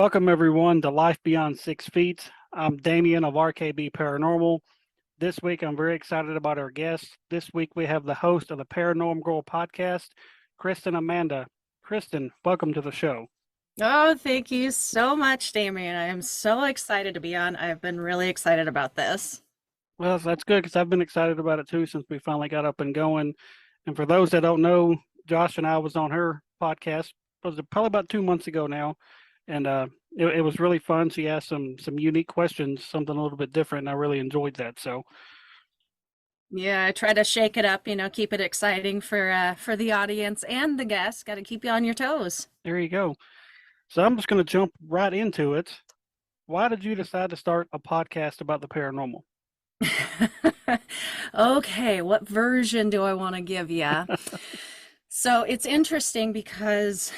Welcome, everyone, to Life Beyond 6 Feet. I'm Damien of RKB Paranormal. This week, I'm very excited about our guests. This week, we have the host of the Paranorm Girl podcast, Kristen Amanda. Kristen, welcome to the show. Oh, thank you so much, Damien. I am so excited to be on. I've been really excited about this. Well, that's good because I've been excited about it too since we finally got up and going. And for those that don't know, Josh and I was on her podcast, was it probably about 2 months ago now, and it was really fun. She asked some unique questions, something a little bit different, and I really enjoyed that. So Yeah, I try to shake it up, keep it exciting for the audience and the guests. Got to keep you on your toes. there you go. So I'm just going to jump right into it. Why did you decide to start a podcast about the paranormal? Okay, what version do I want to give you? So it's interesting because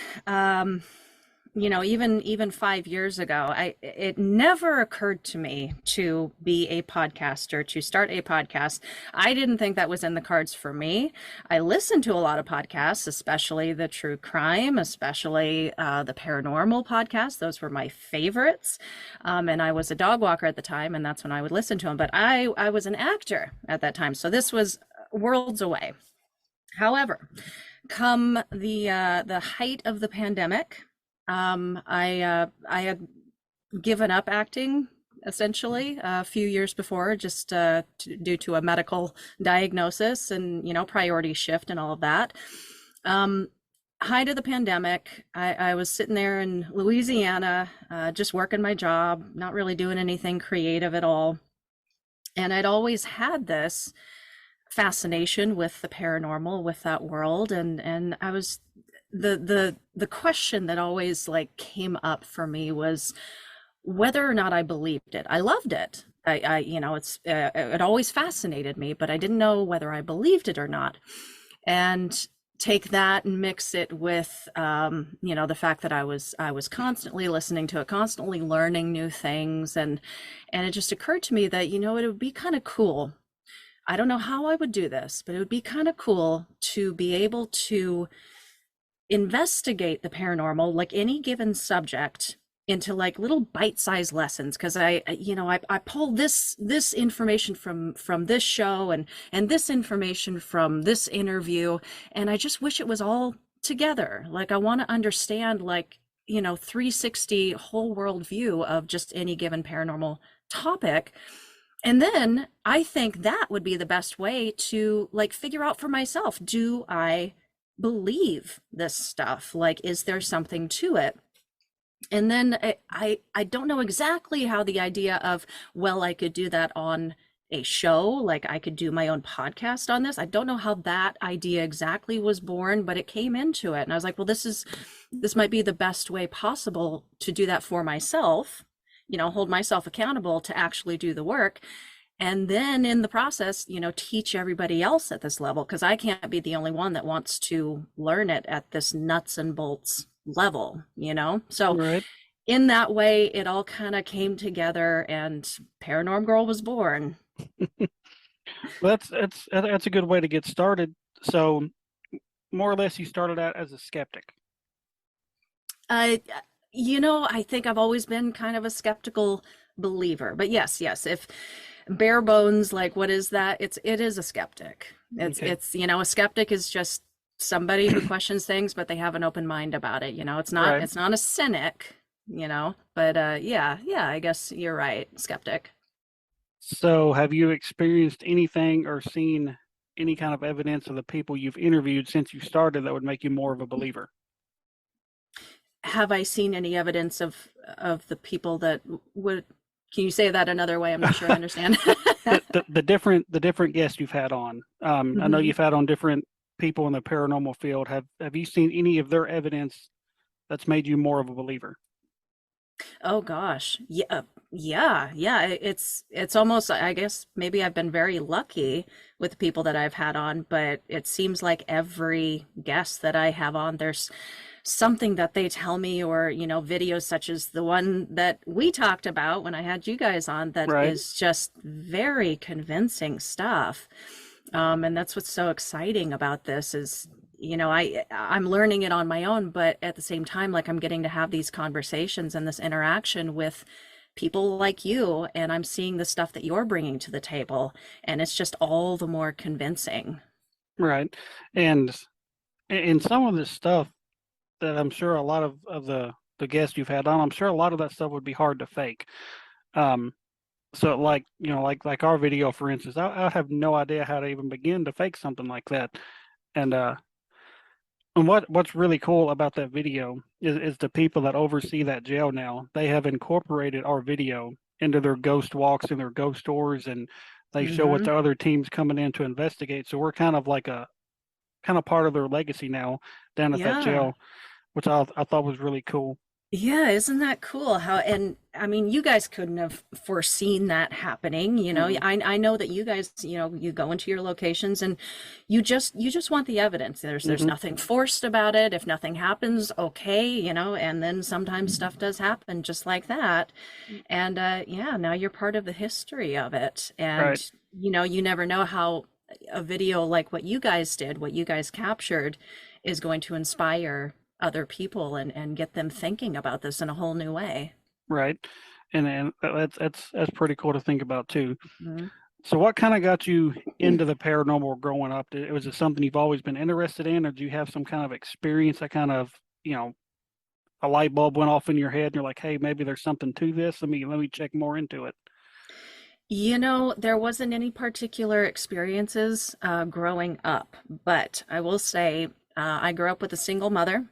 even 5 years ago, it never occurred to me to be a podcaster, to start a podcast. I didn't think that was in the cards for me. I listened to a lot of podcasts, especially the true crime, especially the paranormal podcasts. Those were my favorites. And I was a dog walker at the time, and that's when I would listen to them. But I was an actor at that time, so this was worlds away. However, come the height of the pandemic, I had given up acting essentially a few years before, just due to a medical diagnosis and priority shift and all of that. Height of the pandemic, I was sitting there in Louisiana, just working my job, not really doing anything creative at all, and I'd always had this fascination with the paranormal, with that world, and I was the question that always like came up for me was whether or not I believed it. I loved it. It always fascinated me, but I didn't know whether I believed it or not. And take that and mix it with the fact that I was constantly listening to it, constantly learning new things, and it just occurred to me that it would be kind of cool. I don't know how I would do this, but it would be kind of cool to be able to investigate the paranormal, like any given subject, into like little bite-sized lessons, because I pull this information from this show and this information from this interview, and I just wish it was all together. Like I want to understand 360 whole world view of just any given paranormal topic. And then I think that would be the best way to like figure out for myself, do I believe this stuff? Like, is there something to it? And then I don't know exactly how the idea of, well, I could do that on a show, like I could do my own podcast on this. I don't know how that idea exactly was born, but it came into it. And I was like, well, this might be the best way possible to do that for myself, hold myself accountable to actually do the work. And then in the process, teach everybody else at this level, because I can't be the only one that wants to learn it at this nuts and bolts level, So Right. in that way, it all kind of came together and Paranorm Girl was born. Well, that's a good way to get started. So, more or less, you started out as a skeptic. Uh, I think I've always been kind of a skeptical believer, but yes, if bare bones, like what is that? It is a skeptic. Okay. It's a skeptic is just somebody who questions things, but they have an open mind about it. It's not Right. it's not a cynic, but yeah, I guess you're right, skeptic. So, have you experienced anything or seen any kind of evidence of the people you've interviewed since you started that would make you more of a believer? Have I seen any evidence of the people that would, can you say that another way? I'm not sure I understand. The different guests you've had on. I know Mhm. you've had on different people in the paranormal field. Have you seen any of their evidence that's made you more of a believer? Oh gosh. Yeah. It's almost, I guess maybe I've been very lucky with the people that I've had on, but it seems like every guest that I have on, there's something that they tell me, or videos such as the one that we talked about when I had you guys on, that Right. is just very convincing stuff. And that's what's so exciting about this is, I'm learning it on my own, but at the same time, like, I'm getting to have these conversations and this interaction with people like you, and I'm seeing the stuff that you're bringing to the table, and it's just all the more convincing. Right. And in some of this stuff that I'm sure a lot of the guests you've had on, I'm sure a lot of that stuff would be hard to fake. Um, so like, like our video, for instance, I have no idea how to even begin to fake something like that. And what's really cool about that video is the people that oversee that jail now. They have incorporated our video into their ghost walks and their ghost tours, and they show what Hmm. the other teams coming in to investigate. So we're kind of like a kind of part of their legacy now down at that Yeah. jail, which I thought was really cool. Yeah, isn't that cool? How, and I mean, you guys couldn't have foreseen that happening, you know. Hmm. I know that you guys, you go into your locations and you just want the evidence. There's Hmm. nothing forced about it. If nothing happens, okay, and then sometimes stuff does happen just like that. And yeah, now you're part of the history of it. Right, And you never know how a video like what you guys did, what you guys captured, is going to inspire other people and get them thinking about this in a whole new way. right, and that's pretty cool to think about too. Mhm. So, what kind of got you into the paranormal growing up? Was it something you've always been interested in, or do you have some kind of experience that kind of, a light bulb went off in your head, and you're like, "Hey, maybe there's something to this. Let me check more into it." There wasn't any particular experiences growing up, but I will say I grew up with a single mother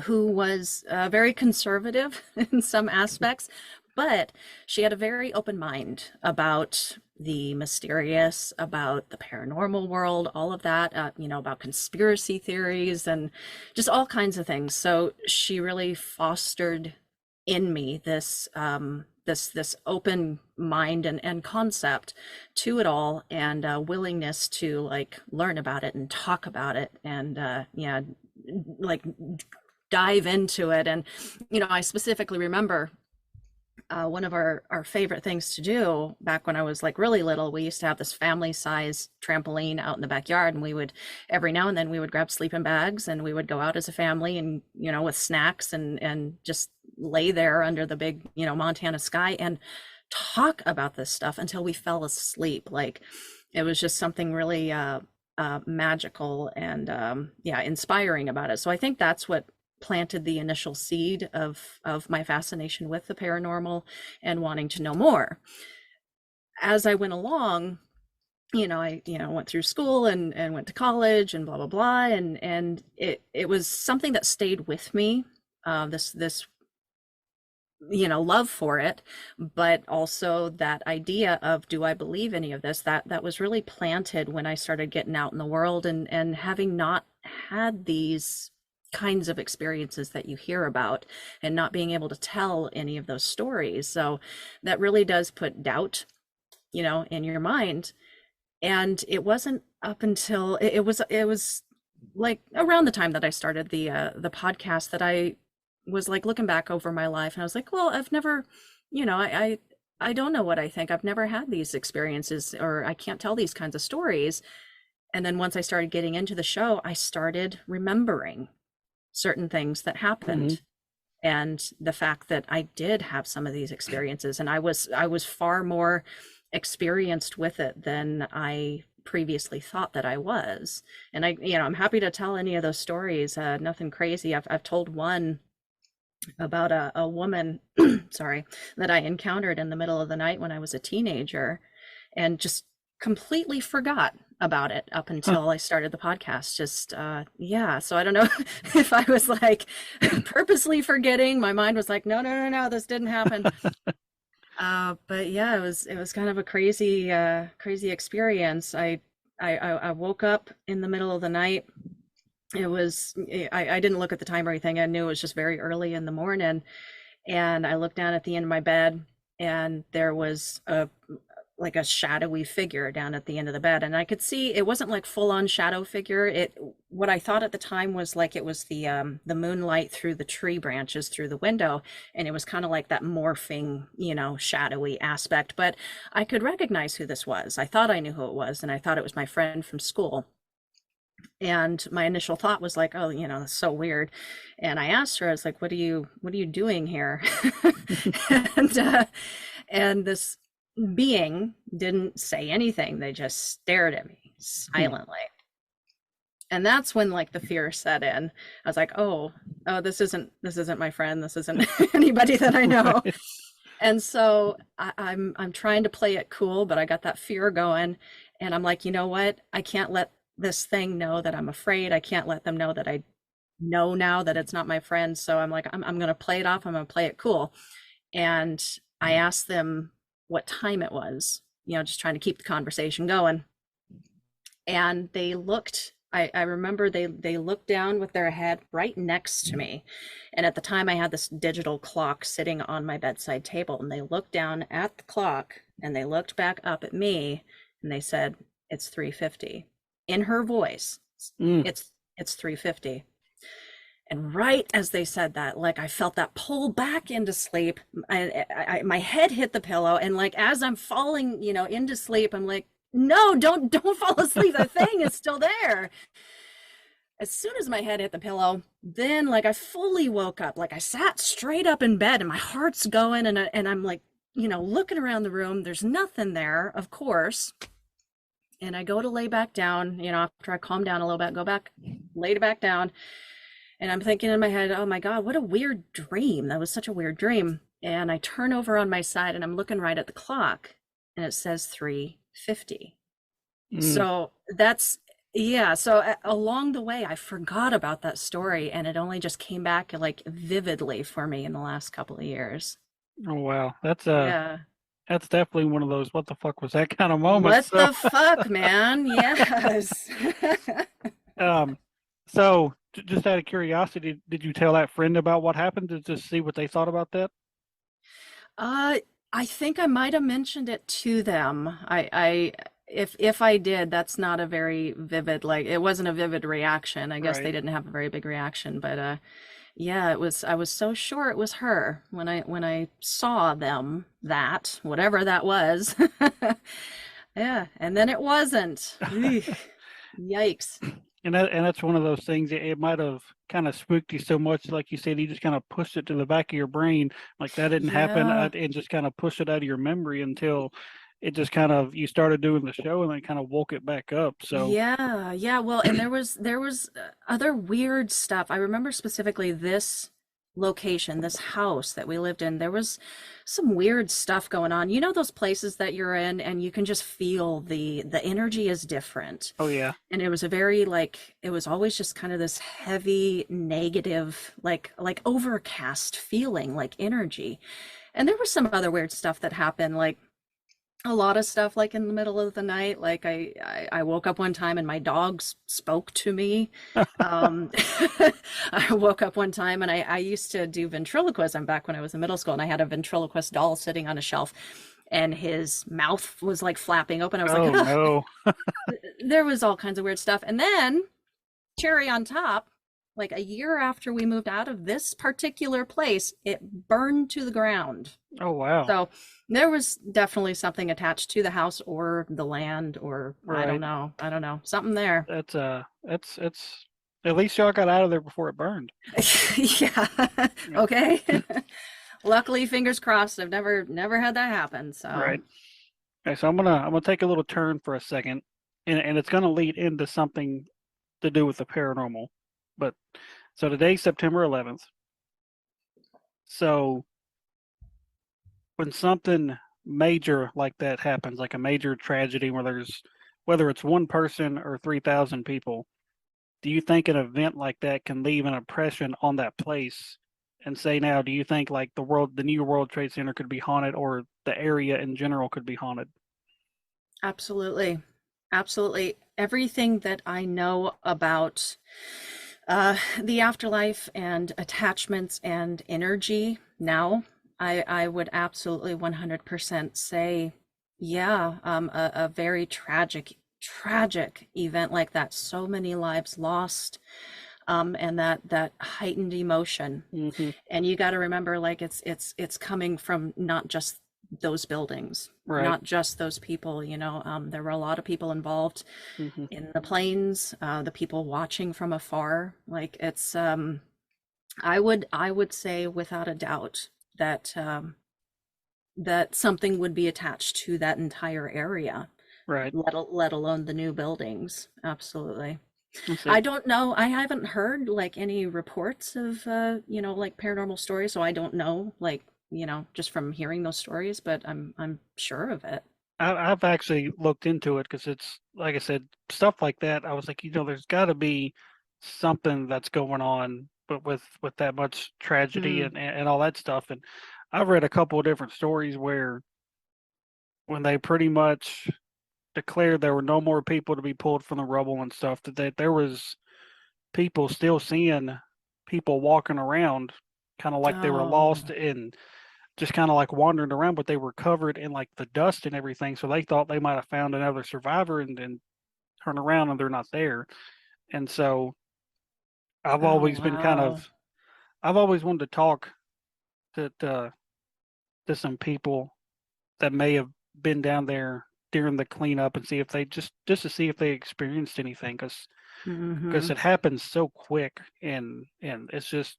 who was very conservative in some aspects, but she had a very open mind about the mysterious, about the paranormal world, all of that, about conspiracy theories and just all kinds of things. So she really fostered in me this open mind and concept to it all, and willingness to like learn about it and talk about it, and yeah, like dive into it. And I specifically remember one of our favorite things to do back when I was like really little. We used to have this family size trampoline out in the backyard, and we would every now and then we would grab sleeping bags and we would go out as a family, and with snacks, and just lay there under the big Montana sky and talk about this stuff until we fell asleep. Like, it was just something really magical and yeah, inspiring about it. So I think that's what planted the initial seed of my fascination with the paranormal and wanting to know more. As I went along, I went through school and went to college and blah blah blah, and it was something that stayed with me. This love for it, but also that idea of, do I believe any of this, that was really planted when I started getting out in the world and having not had these kinds of experiences that you hear about, and not being able to tell any of those stories. So that really does put doubt in your mind. And it wasn't up until it was like around the time that I started the podcast that I was like looking back over my life, and I was like, well, I've never, I don't know what I think. I've never had these experiences, or I can't tell these kinds of stories. And then once I started getting into the show, I started remembering certain things that Hmm. happened, and the fact that I did have some of these experiences, and I was far more experienced with it than I previously thought that I was. And I'm happy to tell any of those stories. Nothing crazy. I've told one about a woman, sorry, that I encountered in the middle of the night when I was a teenager, and just completely forgot about it up Huh. until I started the podcast. Just yeah, so I don't know if I was like purposely forgetting. My mind was like, no, no, no, no, this didn't happen. But yeah, it was kind of a crazy experience. I woke up in the middle of the night. I didn't look at the time or anything. I knew it was just very early in the morning, and I looked down at the end of my bed, and there was like a shadowy figure down at the end of the bed, and I could see it wasn't like full on shadow figure. What I thought at the time was like it was the moonlight through the tree branches through the window, and it was kind of like that morphing, shadowy aspect. But I could recognize who this was. I thought I knew who it was, and I thought it was my friend from school. And my initial thought was like, oh, that's so weird. And I asked her, I was like, what are you doing here? and and this being didn't say anything. They just stared at me silently. And that's when like the fear set in. I was like, oh, this isn't my friend. This isn't anybody that I know. Right. And so I'm trying to play it cool, but I got that fear going, and I'm like, you know what? I can't let this thing know that I'm afraid. I can't let them know that I know now that it's not my friend. So I'm like, I'm gonna play it off. I'm gonna play it cool. And I asked them what time it was, just trying to keep the conversation going. And they looked, I remember they looked down with their head right next to me. And at the time I had this digital clock sitting on my bedside table, and they looked down at the clock and they looked back up at me and they said, it's 3:50. In her voice, Mm. it's 3:50. And right as they said that, like I felt that pull back into sleep. My head hit the pillow, and like as I'm falling, into sleep, I'm like, no, don't fall asleep. That thing is still there. As soon as my head hit the pillow, then like I fully woke up. Like I sat straight up in bed, and my heart's going, and I'm like, looking around the room. There's nothing there, of course. And I go to lay back down, after I calm down a little bit, go back, lay back down. And I'm thinking in my head, oh my God, what a weird dream. That was such a weird dream. And I turn over on my side and I'm looking right at the clock, and it says 3:50. Mm. So that's, yeah. So along the way, I forgot about that story, and it only just came back like vividly for me in the last couple of years. Oh wow, Yeah. that's definitely one of those what the fuck was that kind of moments. What So the fuck, man? Yes. um, so just out of curiosity, did you tell that friend about what happened to just see what they thought about that? Uh, I think I might have mentioned it to them. If I did, that's not a very vivid, like it wasn't a vivid reaction. I guess they Right. didn't have a very big reaction, but yeah, I was so sure it was her when I saw them, that whatever that was. Yeah, and then it wasn't. Eek, yikes. And that's one of those things. It might have kind of spooked you so much, like you said, you just kind of pushed it to the back of your brain, like that didn't happen, Yeah. and just kind of pushed it out of your memory until it just kind of you started doing the show, and then kind of woke it back up. So Yeah, yeah. Well, and there was other weird stuff. I remember specifically this location, this house that we lived in. There was some weird stuff going on. You know those places that you're in and you can just feel the energy is different. oh yeah, And it was a very like it was always just kind of this heavy negative like overcast feeling like energy. And there was some other weird stuff that happened like a lot of stuff like in the middle of the night, like I woke up one time and my dogs spoke to me. um I woke up one time and I used to do ventriloquism back when I was in middle school, and I had a ventriloquist doll sitting on a shelf, and his mouth was like flapping open. I was like, oh "Ugh." no, There was all kinds of weird stuff. And then cherry on top, like a year after we moved out of this particular place, it burned to the ground. oh wow, So there was definitely something attached to the house or the land, or I don't right. know. I don't know. Something there. It's at least y'all got out of there before it burned. Yeah. Yeah. Okay. Luckily, fingers crossed, I've never had that happen. So Right. Okay, so I'm gonna take a little turn for a second, and it's gonna lead into something to do with the paranormal. But so today's September 11th. So when something major like that happens, like a major tragedy where there's whether it's one person or 3,000 people, do you think an event like that can leave an impression on that place? And say now, do you think like the new World Trade Center could be haunted, or the area in general could be haunted? absolutely. Absolutely. Everything that I know about the afterlife and attachments and energy now, I would absolutely 100% say, yeah, a very tragic event like that. So many lives lost, and that heightened emotion. Hmm. And you got to remember, like it's coming from not just those buildings, Right. not just those people. There were a lot of people involved Hmm. in the planes, the people watching from afar. Like I would say without a doubt that that something would be attached to that entire area, Right. let alone the new buildings. Absolutely. That's I it. don't know. I haven't heard like any reports of like paranormal stories, so I don't know like, just from hearing those stories, but I'm sure of it. I've actually looked into it because it's like I said, stuff like that. I was like, there's got to be something that's going on, but with that much tragedy Mm. and all that stuff. And I've read a couple of different stories where when they pretty much declared there were no more people to be pulled from the rubble and stuff, that there was people still seeing people walking around, kind of like they were lost Oh, and just kind of like wandering around, but they were covered in like the dust and everything. So they thought they might have found another survivor and then turn around and they're not there. And so I've oh always been kind wow. of, I've always wanted to talk to some people that may have been down there during the cleanup and see if they just to see if they experienced anything because Hmm. it happens so quick and it's just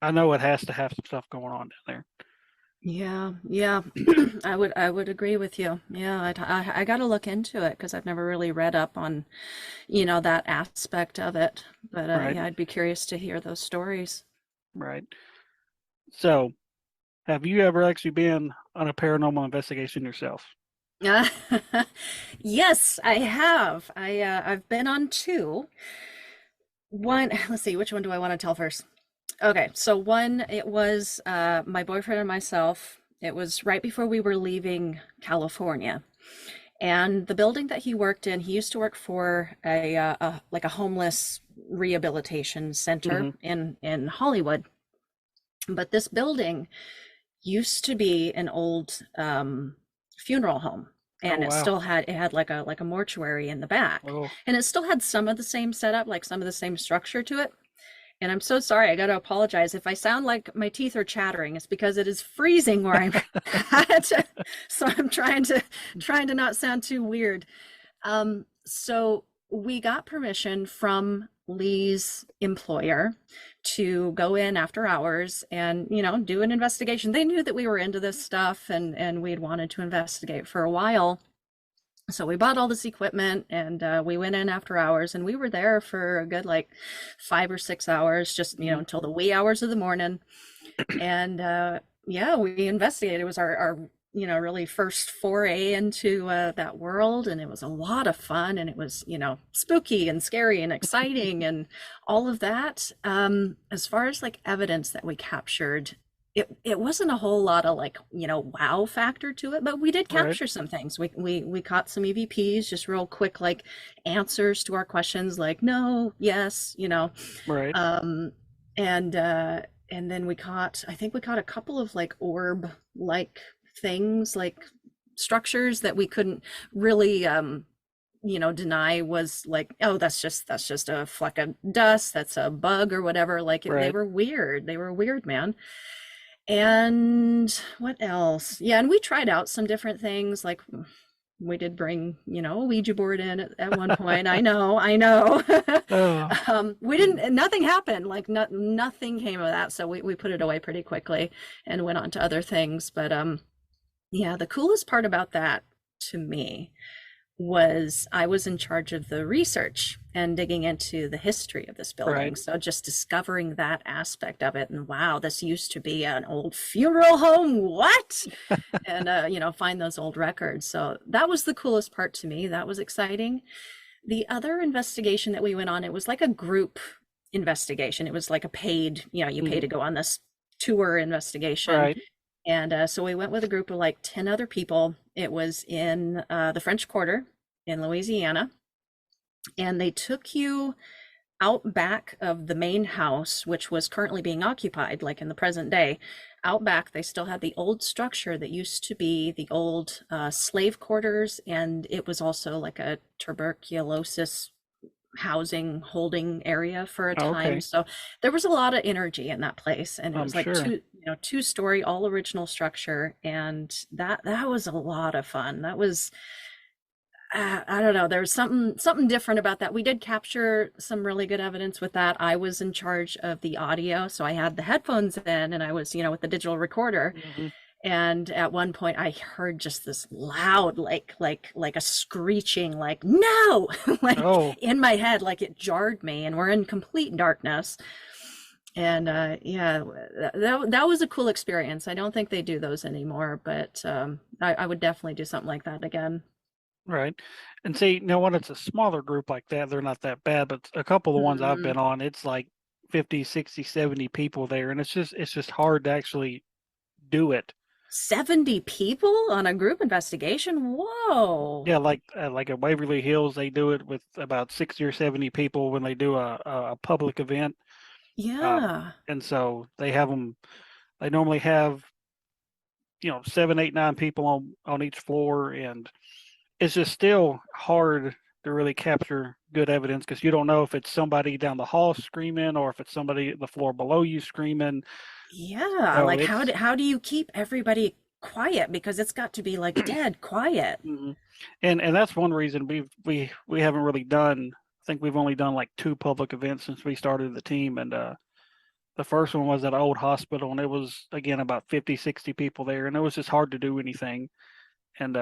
I know it has to have some stuff going on down there. Yeah, yeah. I would agree with you. Yeah, I got to look into it because I've never really read up on, that aspect of it. But Right, yeah, I'd be curious to hear those stories. right. So, have you ever actually been on a paranormal investigation yourself? Uh, yes, I have. I've been on two. One, let's see, which one do I want to tell first? Okay, so one, it was my boyfriend and myself. It was right before we were leaving California. And the building that he worked in, he used to work for a like a homeless rehabilitation center Hmm. in Hollywood. But this building used to be an old funeral home, Oh and wow. it had like a mortuary in the back, Oh, and it still had some of the same setup, like some of the same structure to it. And I'm so sorry, I got to apologize if I sound like my teeth are chattering. It's because it is freezing where I'm at, so I'm trying to not sound too weird. So we got permission from Lee's employer to go in after hours and, do an investigation. They knew that we were into this stuff and we'd wanted to investigate for a while. So we bought all this equipment and we went in after hours and we were there for a good like 5 or 6 hours, just, mhm. until the wee hours of the morning. And yeah, we investigated. It was our really first foray into that world, and it was a lot of fun, and it was spooky and scary and exciting and all of that. As far as like evidence that we captured, it wasn't a whole lot of like wow factor to it, but we did Right, capture some things. We caught some EVPs, just real quick like answers to our questions, like no, yes, right, um, and then I think we caught a couple of like orb like things, like structures that we couldn't really deny was like, oh, that's just a fleck of dust, that's a bug or whatever. Like they right. were weird. They were weird, man. And what else? Yeah, and we tried out some different things. Like we did bring, a Ouija board in at one point. I know. Oh, We didn't, nothing happened. Like nothing came of that. So we put it away pretty quickly and went on to other things. But yeah, the coolest part about that to me was I was in charge of the research and digging into the history of this right. building. So just discovering that aspect of it, and wow, this used to be an old funeral home. What? And find those old records. So that was the coolest part to me. That was exciting. The other investigation that we went on, it was like a group investigation. It was like a paid, you pay Mhm. to go on this tour investigation. Right. And so we went with a group of like 10 other people. It was in the French Quarter in Louisiana. And they took you out back of the main house, which was currently being occupied, like in the present day. Out back, they still had the old structure that used to be the old slave quarters. And it was also like a tuberculosis housing holding area for a time. Okay. So there was a lot of energy in that place. And it I'm was like sure. two-story, all original structure, and that was a lot of fun. That was I don't know. There was something different about that. We did capture some really good evidence with that. I was in charge of the audio, so I had the headphones in, and I was, with the digital recorder. Hmm. And at one point, I heard just this loud, like a screeching, like no, like Oh, in my head, like it jarred me. And we're in complete darkness. And yeah, that was a cool experience. I don't think they do those anymore, but I would definitely do something like that again. right. And see, when it's a smaller group like that, they're not that bad. But a couple of the ones I've Mm. been on, it's like 50, 60, 70 people there, and it's just hard to actually do it. 70 people on a group investigation? Whoa. Yeah, like at Waverly Hills, they do it with about 60 or 70 people when they do a public event. Yeah. And so they have them. They normally have 7, 8, 9 people on each floor, and it's just still hard to really capture good evidence because you don't know if it's somebody down the hall screaming or if it's somebody the floor below you screaming. Yeah. So Like it's how do you keep everybody quiet? Because it's got to be like dead quiet. mhm. And that's one reason we haven't really done. I think we've only done like 2 public events since we started the team, and the first one was at an old hospital, and it was again about 50, 60 people there, and it was just hard to do anything. And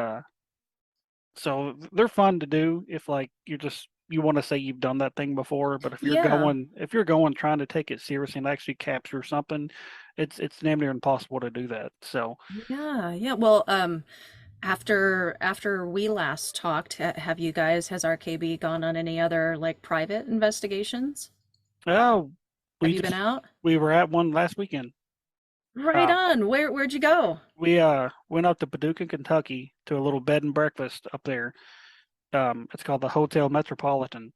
so they're fun to do if like you want to say you've done that thing before, but Yeah. if you're going trying to take it seriously and actually capture something, it's damn near impossible to do that. So Yeah. Yeah. Well, after we last talked, has RKB gone on any other like private investigations? oh, Have we you been just out? we were at one last weekend. Right Um, on. Where'd you go? we went up to Paducah, Kentucky to a little bed and breakfast up there. It's called the Hotel Metropolitan,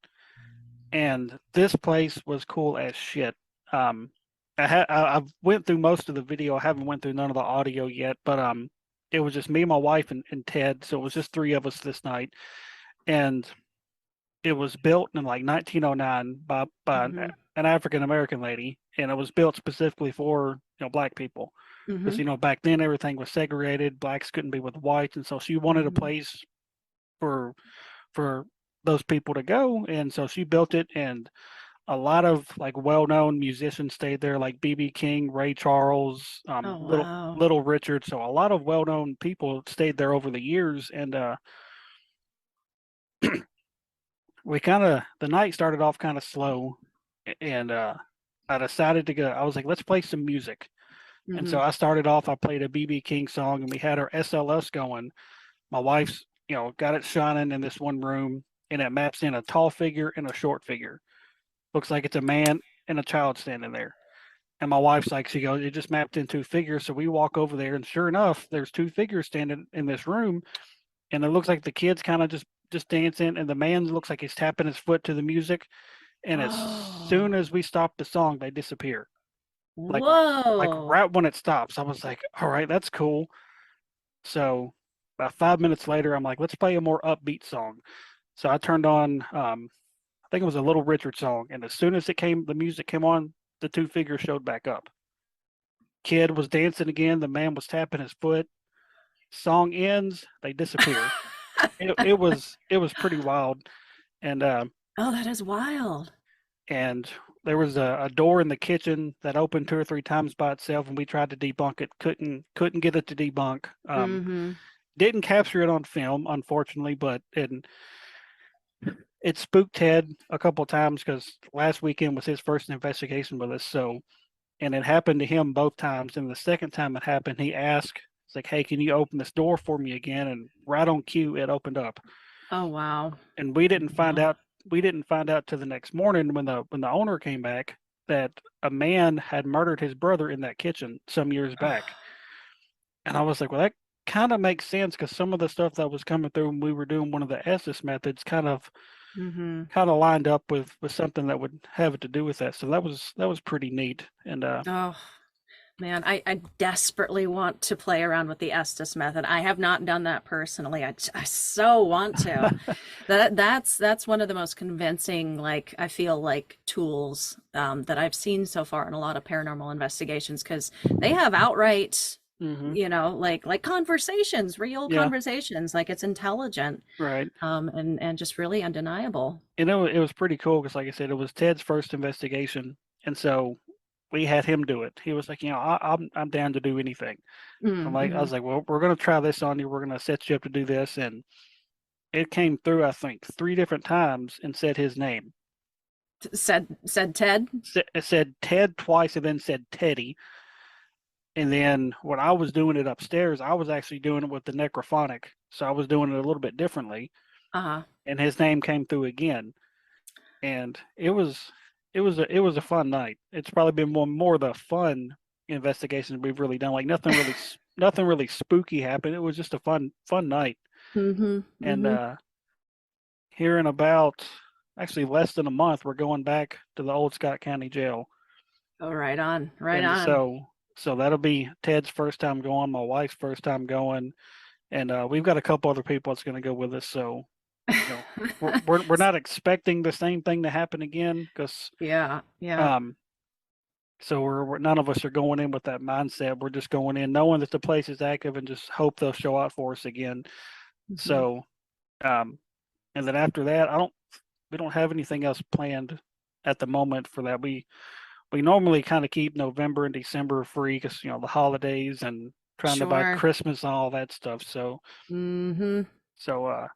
and this place was cool as shit. Um, I've went through most of the video. I haven't went through none of the audio yet, but it was just me, my wife, and Ted. So it was just 3 of us this night, and it was built in like 1909 by Mm-hmm. an African American lady, and it was built specifically for black people because Mm-hmm. back then everything was segregated. Blacks couldn't be with whites, and so she wanted a Mm-hmm. place for for those people to go, and so she built it. And a lot of like well-known musicians stayed there, like BB King, Ray Charles, Oh Little wow. Little Richard. So a lot of well-known people stayed there over the years, and we kind of the night started off kind of slow, and I decided to go. I was like, let's play some music, and Mm-hmm. so I started off. I played a BB King song, and we had our SLS going. My wife's, got it shining in this one room, and it maps in a tall figure and a short figure. Looks like it's a man and a child standing there. And my wife's like, she goes, it just mapped in 2 figures. So we walk over there, and sure enough, there's 2 figures standing in this room, and it looks like the kid's kind of just dancing, and the man looks like he's tapping his foot to the music. And as Oh. soon as we stop the song, they disappear. Like like Whoa. right when it stops, I was like, all right, that's cool. So about 5 minutes later, I'm like, let's play a more upbeat song. So I turned on, I think it was a Little Richard song, and as soon as the music came on, the 2 figures showed back up. Kid was dancing again. The man was tapping his foot. Song ends, they disappear. It was pretty wild, and Oh, that is wild. and there was a door in the kitchen that opened 2 or 3 times by itself, and we tried to debunk it. Couldn't get it to debunk. Mm-hmm. Didn't capture it on film, unfortunately, but it spooked Ted a couple times because last weekend was his first investigation with us. So, and it happened to him both times. And the second time it happened, he asked, "It's like, hey, can you open this door for me again?" And right on cue, it opened up. Oh wow. And we didn't find Wow. out. We didn't find out till the next morning when the owner came back that a man had murdered his brother in that kitchen some years back. And I was like, well, that kind of makes sense because some of the stuff that was coming through when we were doing one of the Estes methods Mm-hmm. kind of lined up with something that would have it to do with that. So that was pretty neat. And Oh, Man, I desperately want to play around with the Estes method. I have not done that personally. I so want to. That's one of the most convincing, like I feel like tools that I've seen so far in a lot of paranormal investigations because they have outright, Hmm. like conversations, real Yeah, conversations, like it's intelligent, right. and just really undeniable. It was pretty cool because, like I said, it was Ted's first investigation, and so we had him do it. He was like, I'm down to do anything. I Mm-hmm. was like, well, we're gonna try this on you. We're gonna set you up to do this, and it came through, I think, three different times and said his name. Said Ted. It said Ted twice and then said Teddy. And then when I was doing it upstairs, I was actually doing it with the necrophonic. So I was doing it a little bit differently. Uh-huh. And his name came through again. And it was a fun night. It's probably been more of the fun investigations we've really done. Like nothing really spooky happened. It was just a fun night. Mm-hmm. And Mm-hmm. here in about actually less than a month, we're going back to the old Scott County Jail. Oh, right on, right And on. so that'll be Ted's first time going, my wife's first time going, and we've got a couple other people that's going to go with us. So you know, we're not expecting the same thing to happen again because Yeah, yeah. um so we're none of us are going in with that mindset. We're just going in knowing that the place is active and just hope they'll show out for us again. Hmm. So um and then after that, I don't we don't have anything else planned at the moment for that. We normally kind of keep November and December free because the holidays and trying to buy Sure. Christmas and all that stuff. So Hmm. so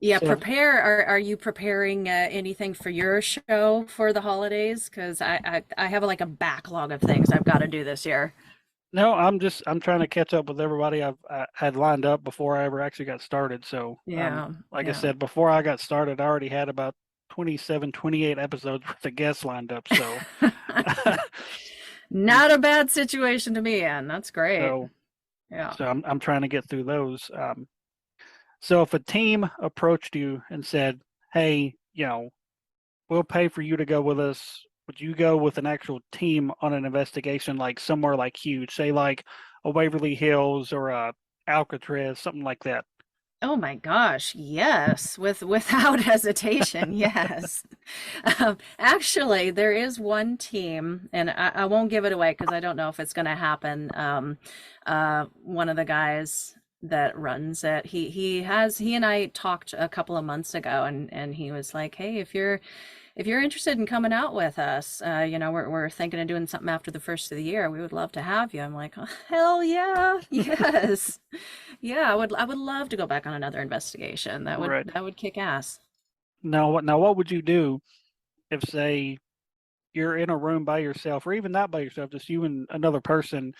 Yeah, so prepare. Are you preparing anything for your show for the holidays? Because I have like a backlog of things I've got to do this year. no, I'm trying to catch up with everybody I had lined up before I ever actually got started. So Yeah, like I yeah. said, before I got started, I already had about 27, 28 episodes worth of guests lined up. So Not a bad situation to be in. That's great. so Yeah. I'm trying to get through those. So if a team approached you and said, "Hey, we'll pay for you to go with us," would you go with an actual team on an investigation, like somewhere like huge, say like a Waverly Hills or a Alcatraz, something like that? Oh my gosh, yes, without hesitation, yes. Actually, there is one team, and I won't give it away because I don't know if it's going to happen. One of the guys that runs it, he and I talked a couple of months ago, and he was like, "Hey, if you're interested in coming out with us, we're thinking of doing something after the first of the year. We would love to have you." I'm like, oh, hell yeah, yes, yeah. I would love to go back on another investigation. That would Right. that would kick ass. Now what would you do if, say, you're in a room by yourself, or even not by yourself, just you and another person,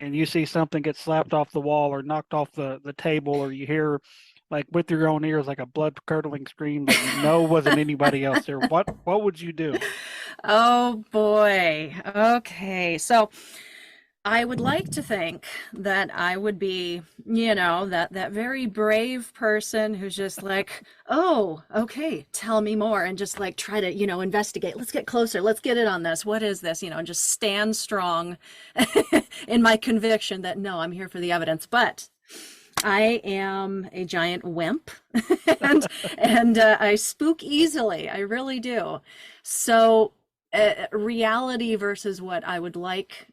and you see something get slapped off the wall or knocked off the table, or you hear like with your own ears like a blood curdling scream that wasn't anybody else there? What would you do? Oh boy. Okay. So I would like to think that I would be, that very brave person who's just like, "Oh, okay, tell me more," and just like try to, investigate. Let's get closer. Let's get in on this. What is this? And just stand strong in my conviction that no, I'm here for the evidence. But I am a giant wimp and I spook easily. I really do. So reality versus what I would like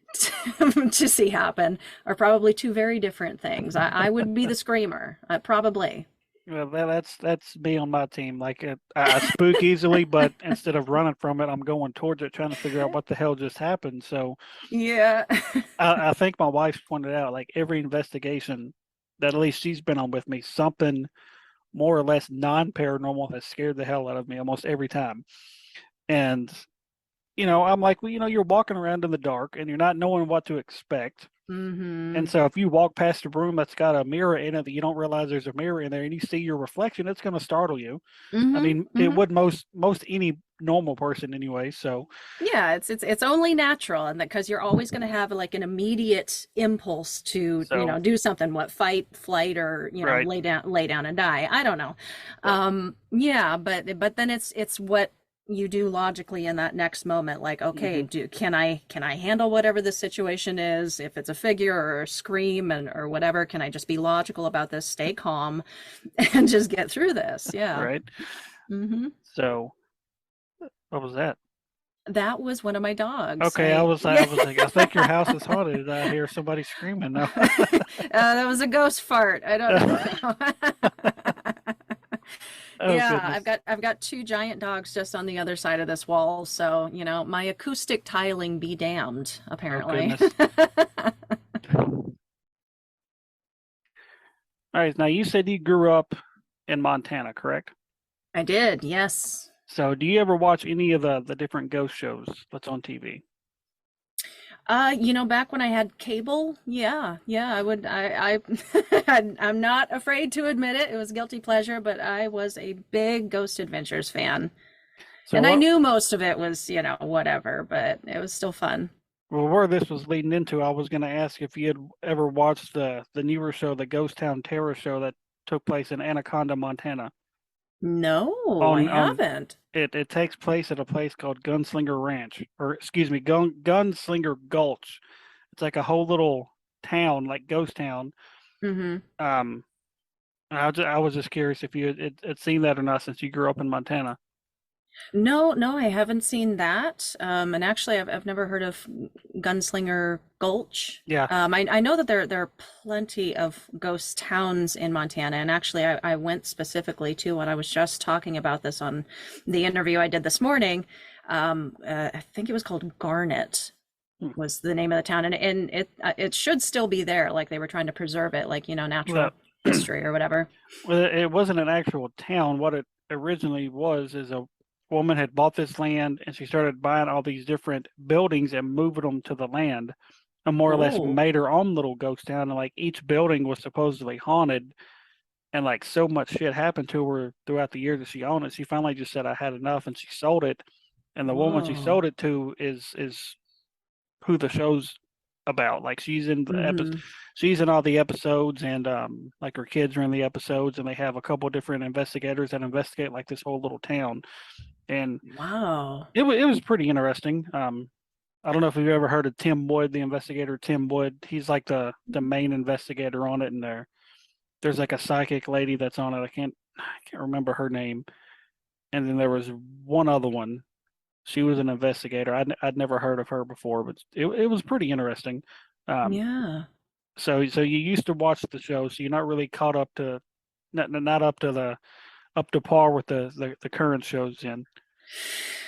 to see happen are probably two very different things. I would be the screamer, probably. Well, that's me on my team. Like I spook easily, but instead of running from it, I'm going towards it, trying to figure out what the hell just happened. So Yeah. I think my wife's pointed out, like every investigation that at least she's been on with me, something more or less non-paranormal has scared the hell out of me almost every time. And I'm like, well, you're walking around in the dark and you're not knowing what to expect. And Mm-hmm. so if you walk past a room that's got a mirror in it that you don't realize there's a mirror in there and you see your reflection, it's going to startle you. I Mm-hmm. mean, it Mm-hmm. would most any normal person anyway. So Yeah, it's only natural, and that because you're always going to have like an immediate impulse to so do something, what fight, flight, or right. lay down and die. I don't know. But Yeah, but then it's what you do logically in that next moment, like, okay, Hmm. can I handle whatever the situation is? If it's a figure or a scream and or whatever, can I just be logical about this, stay calm, and just get through this? Yeah. Right. Hmm. So what was that? That was one of my dogs. Okay, I Yeah. was like, I think your house is haunted. I hear somebody screaming now. That was a ghost fart. I don't know. Oh Yeah, I've goodness. got I've got two giant dogs just on the other side of this wall, so my acoustic tiling be damned, Oh apparently. goodness. All right, now you said you grew up in Montana, correct? I did, yes. So do you ever watch any of the different ghost shows that's on TV? Back when I had cable, yeah, I would, I'm not afraid to admit it. It was guilty pleasure, but I was a big Ghost Adventures fan. So And I what knew most of it was, whatever, but it was still fun. well where this was leading into, I was gonna ask if you had ever watched the newer show, the Ghost Town Terror show that took place in Anaconda, Montana. No, I On haven't. it takes place at a place called Gunslinger Ranch, or excuse me, Gunslinger Gulch. It's like a whole little town, like ghost town. Hmm. Um, I was just curious if you had seen that or not since you grew up in Montana. No, no, I haven't seen that. And actually, I've never heard of Gunslinger Gulch. Yeah. I know that there are plenty of ghost towns in Montana, and actually, I went specifically to when I was just talking about this on the interview I did this morning. I think it was called Garnet Hmm. was the name of the town, and it should still be there, like they were trying to preserve it, like Well, natural history or whatever. well, it wasn't an actual town. What it originally was is a woman had bought this land and she started buying all these different buildings and moving them to the land and more or less Oh, made her own little ghost town. And like each building was supposedly haunted. And like so much shit happened to her throughout the years that she owned it. She finally just said, I had enough, and she sold it. And the woman she whoa. sold it to is who the show's about. Like Mm-hmm. she's in all the episodes, and like her kids are in the episodes, and they have a couple different investigators that investigate like this whole little town. And Wow. it was pretty interesting. I don't know if you've ever heard of Tim Wood, the investigator Tim Wood. He's like the main investigator on it, and there's like a psychic lady that's on it. I can't remember her name. And then there was one other one. She was an investigator. I'd never heard of her before, but it was pretty interesting. Um, Yeah. so you used to watch the show, so you're not really caught up to not up to the up to par with the current shows in.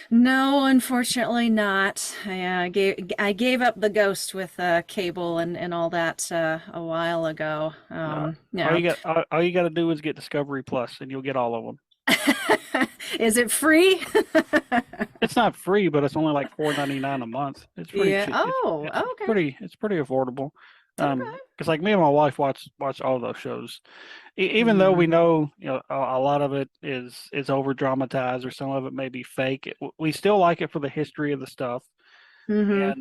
No, unfortunately not. I gave up the ghost with cable and all that a while ago. Uh, Yeah. all you got to do is get Discovery Plus, and you'll get all of them. Is it free? It's not free, but it's only like $4.99 a month. It's pretty Yeah. cheap. Oh, okay. It's pretty affordable. Okay. Because like me and my wife watch all those shows, even though we Hmm. know a lot of it is over dramatized or some of it may be fake. We still like it for the history of the stuff, Hmm.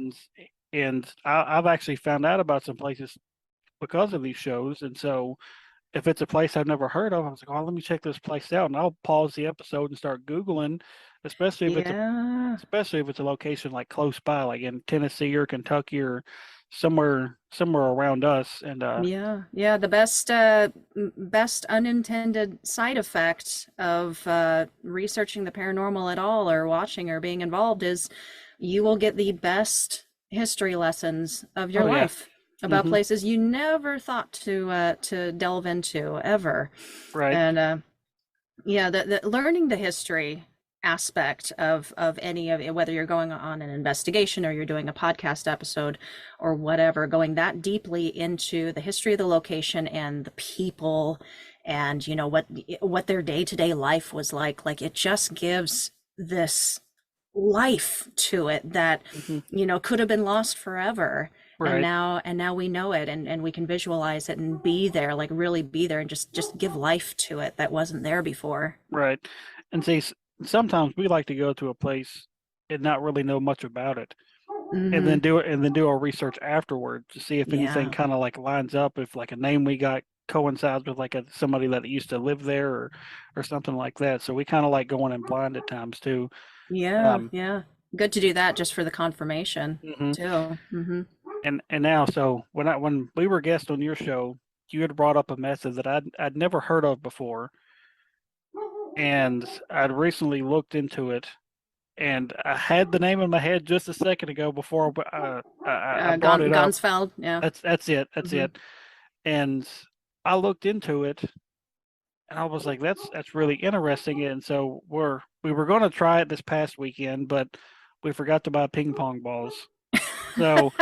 and I've actually found out about some places because of these shows, and so if it's a place I've never heard of, I was like, oh, let me check this place out, and I'll pause the episode and start Googling, especially if Yeah. it's a location like close by, like in Tennessee or Kentucky or somewhere around us. And Yeah, yeah. The best unintended side effect of researching the paranormal at all, or watching, or being involved, is you will get the best history lessons of your oh yeah, life about hmm places you never thought to delve into ever. right, And yeah, the learning the history aspect of any of it, whether you're going on an investigation or you're doing a podcast episode or whatever, going that deeply into the history of the location and the people, and what their day-to-day life was like it just gives this life to it that hmm could have been lost forever. and right, now and now we know it, and we can visualize it and be there, like really be there, and just give life to it that wasn't there before. right. And see, sometimes we like to go to a place and not really know much about it, Hmm. and then do our research afterward to see if anything Yeah. kind of like lines up, if like a name we got coincides with like somebody that used to live there or something like that. So we kind of like going in blind at times too. Yeah, Um, yeah. Good to do that just for the confirmation mhm. too. Hmm. And now, so when we were guests on your show, you had brought up a method that I'd never heard of before, and I'd recently looked into it, and I had the name in my head just a second ago before I brought it up. Gonsfeld, yeah. That's it. That's Hmm. it. And I looked into it, and I was like, that's really interesting. And so we were going to try it this past weekend, but we forgot to buy ping pong balls. So,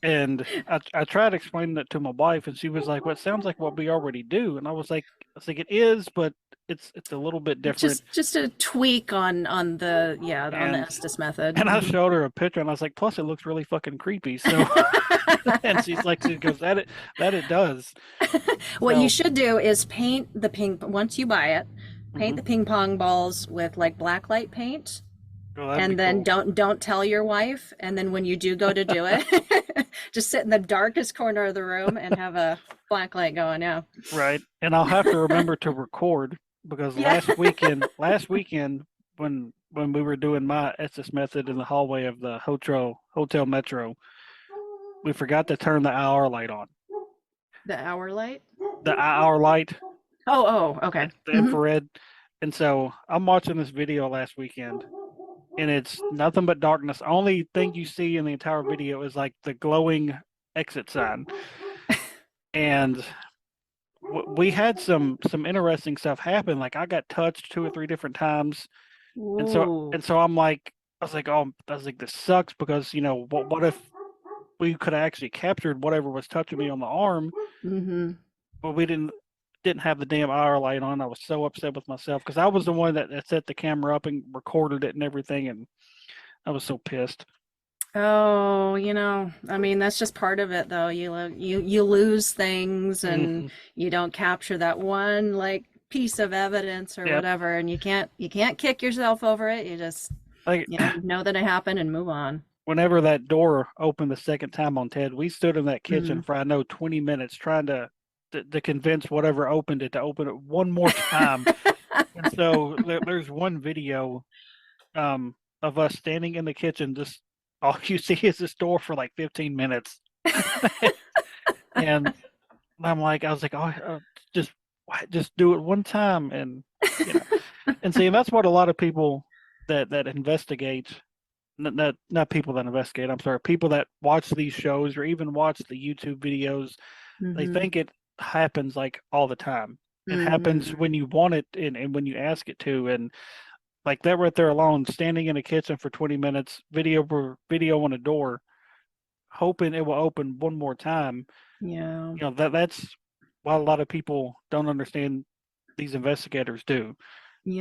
and I tried explaining it to my wife, and she was like, "Well, it sounds like what we already do." And I was like, "It is, but it's a little bit different." Just a tweak on the, yeah, on the And Estes method. and I Hmm. showed her a picture, and I was like, "Plus, it looks really fucking creepy." So, and she goes, that it does." What you So, should do is paint the ping once you buy it, paint mhm. the ping pong balls with like black light paint, Well, that'd be and then cool, don't tell your wife, and then when you do go to do it, just sit in the darkest corner of the room and have a black light going. Yeah. right? And I'll have to remember to record because Yeah. last weekend when we were doing my Estes method in the hallway of the Hotel Metro, we forgot to turn the hour light on. The hour light. The hour light, Oh, okay. the Hmm. infrared. And so I'm watching this video last weekend, and it's nothing but darkness. Only thing you see in the entire video is like the glowing exit sign. And we had some interesting stuff happen. Like I got touched two or three different times, and Ooh. so I'm like, I was like, this sucks because what if we could have actually captured whatever was touching me on the arm, Hmm. but we didn't have the damn hour light on. I was so upset with myself because I was the one that set the camera up and recorded it and everything, and I was so pissed. Oh, I mean, that's just part of it though. You lose things and Hmm. you don't capture that one like piece of evidence or Yep. whatever, and you can't kick yourself over it. You just, Like know that it happened and move on. whenever that door opened the second time on Ted, we stood in that kitchen Mm. for I know 20 minutes trying to convince whatever opened it to open it one more time. And so there's one video um of us standing in the kitchen, just all you see is this door for like 15 minutes. And I was like, oh, just just do it one time, and you know, and see, and that's what a lot of people that investigate, not people that investigate. I'm sorry, people that watch these shows or even watch the YouTube videos, they Hmm. think it happens like all the time. It happens Hmm. when you want it and when you ask it to, and like that right there alone, standing in a kitchen for 20 minutes, video on a door, hoping it will open one more time. Yeah. That's what a lot of people don't understand these investigators do.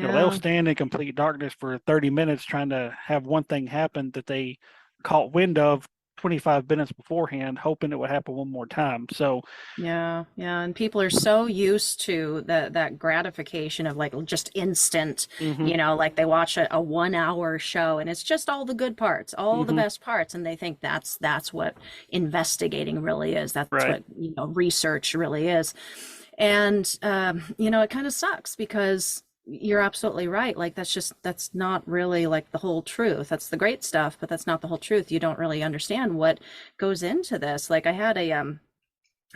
They'll Yeah. stand in complete darkness for 30 minutes trying to have one thing happen that they caught wind of 25 minutes beforehand, hoping it would happen one more time. So, Yeah, yeah, and people are so used to that gratification of like just instant, hmm like they watch a 1 hour show and it's just all the good parts, all the hmm best parts, and they think that's what investigating really is. That's right. what, research really is. And it kind of sucks because you're absolutely right. Like that's not really like the whole truth. That's the great stuff, but that's not the whole truth. You don't really understand what goes into this. Like I had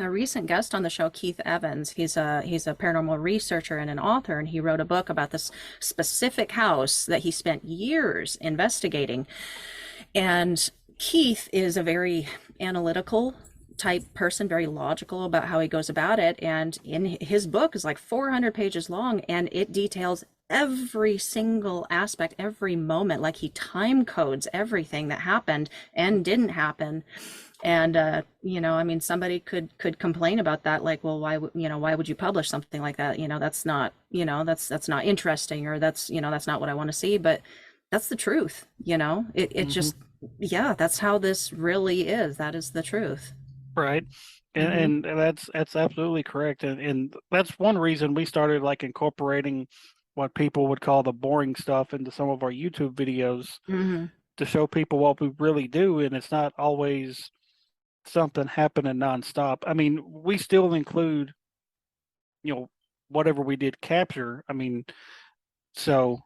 a recent guest on the show, Keith Evans. He's a paranormal researcher and an author, and he wrote a book about this specific house that he spent years investigating. And Keith is a very analytical type person, very logical about how he goes about it. And in his book is like 400 pages long, and it details every single aspect, every moment. Like he time codes everything that happened and didn't happen. And I mean, somebody could complain about that, like, well, why would you publish something like that? That's not, that's not interesting, or that's not what I want to see. But that's the truth. It hmm just, yeah, that's how this really is. That is the truth. Right. Hmm. And that's absolutely correct. And that's one reason we started like incorporating what people would call the boring stuff into some of our YouTube videos Hmm. to show people what we really do. And it's not always something happening nonstop. I mean, we still include, you know, whatever we did capture. I mean, so,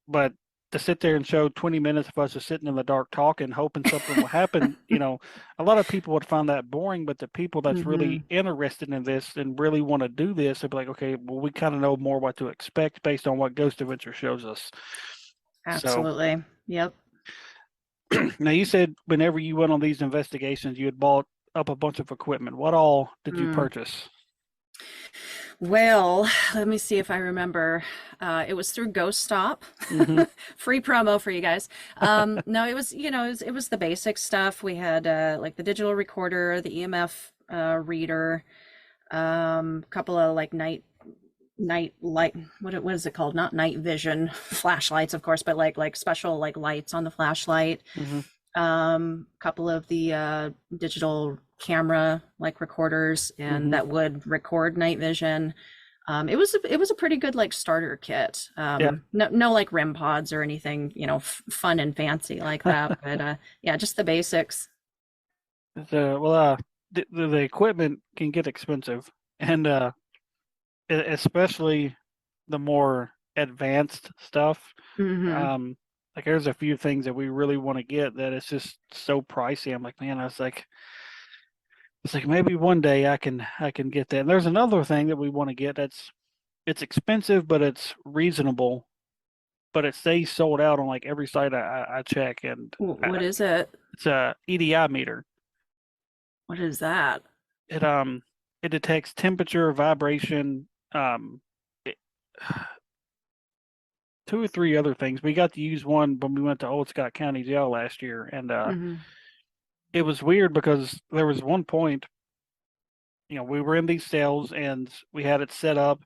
but to sit there and show 20 minutes of us just sitting in the dark talking, hoping something will happen, a lot of people would find that boring, but the people that's Hmm. really interested in this and really want to do this, they'd be like, okay, well, we kind of know more what to expect based on what Ghost Adventure shows us. So Absolutely. Yep. now you said whenever you went on these investigations, you had bought up a bunch of equipment. What all did you Mm. purchase? Well, let me see if I remember. It was through Ghost Stop. Hmm. Free promo for you guys. No, it was, it was the basic stuff. We had like the digital recorder, the EMF reader, couple of like night light, what is it called? Not night vision flashlights, of course, but like special like lights on the flashlight. Hmm. Couple of the digital camera like recorders, and Hmm. that would record night vision. It was a pretty good like starter kit. Yeah. No like REM pods or anything, fun and fancy like that, but yeah, just the basics. Well, the equipment can get expensive, and especially the more advanced stuff. Hmm. Um, like there's a few things that we really want to get that it's just so pricey. I'm like, man, it's like maybe one day I can get that. And there's another thing that we want to get that's it's expensive, but it's reasonable, but it stays sold out on like every site I check, and What is it? it's a EDI meter. What is that? It it detects temperature, vibration, it, two or three other things. We got to use one when we went to Old Scott County Jail last year, and Hmm. it was weird because there was one point, we were in these cells and we had it set up,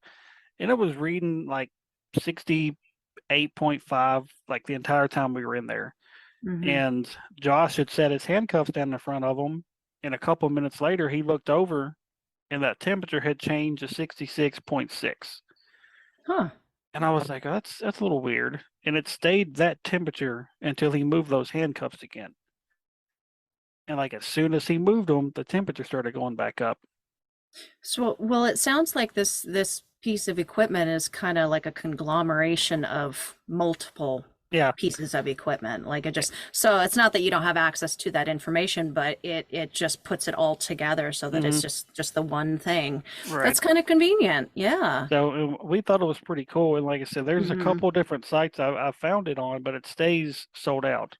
and it was reading like 68.5 like the entire time we were in there. Hmm. And Josh had set his handcuffs down in front of him, and a couple of minutes later he looked over, and that temperature had changed to 66.6. Huh. And I was like, oh, that's a little weird. And it stayed that temperature until he moved those handcuffs again. And like as soon as he moved them, the temperature started going back up. So, well, it sounds like this piece of equipment is kind of like a conglomeration of multiple Yeah. pieces of equipment. Like it just, so it's not that you don't have access to that information, but it just puts it all together so that Hmm. it's just the one thing. Right. That's kind of convenient. Yeah. So we thought it was pretty cool. And like I said, there's a Hmm. couple different sites I found it on, but it stays sold out.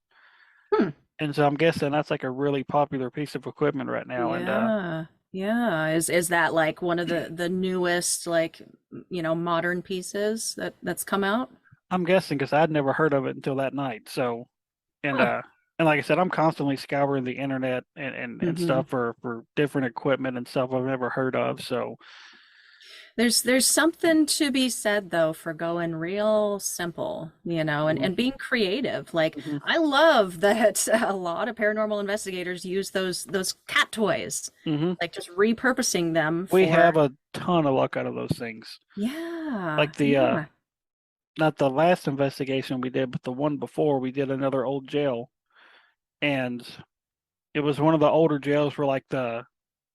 Hmm. And so I'm guessing that's like a really popular piece of equipment right now. And Yeah. Yeah. Is that like one of the newest like modern pieces that's come out? I'm guessing because I'd never heard of it until that night. So and Huh. uh and like I said, I'm constantly scouring the internet and Hmm. stuff for different equipment and stuff I've never heard of. So There's something to be said though for going real simple, mhm, and being creative. Like mhm, I love that a lot of paranormal investigators use those cat toys, mhm. like just repurposing them We for have a ton of luck out of those things. yeah, Like the yeah. not the last investigation we did, but the one before we did another old jail, and it was one of the older jails where like the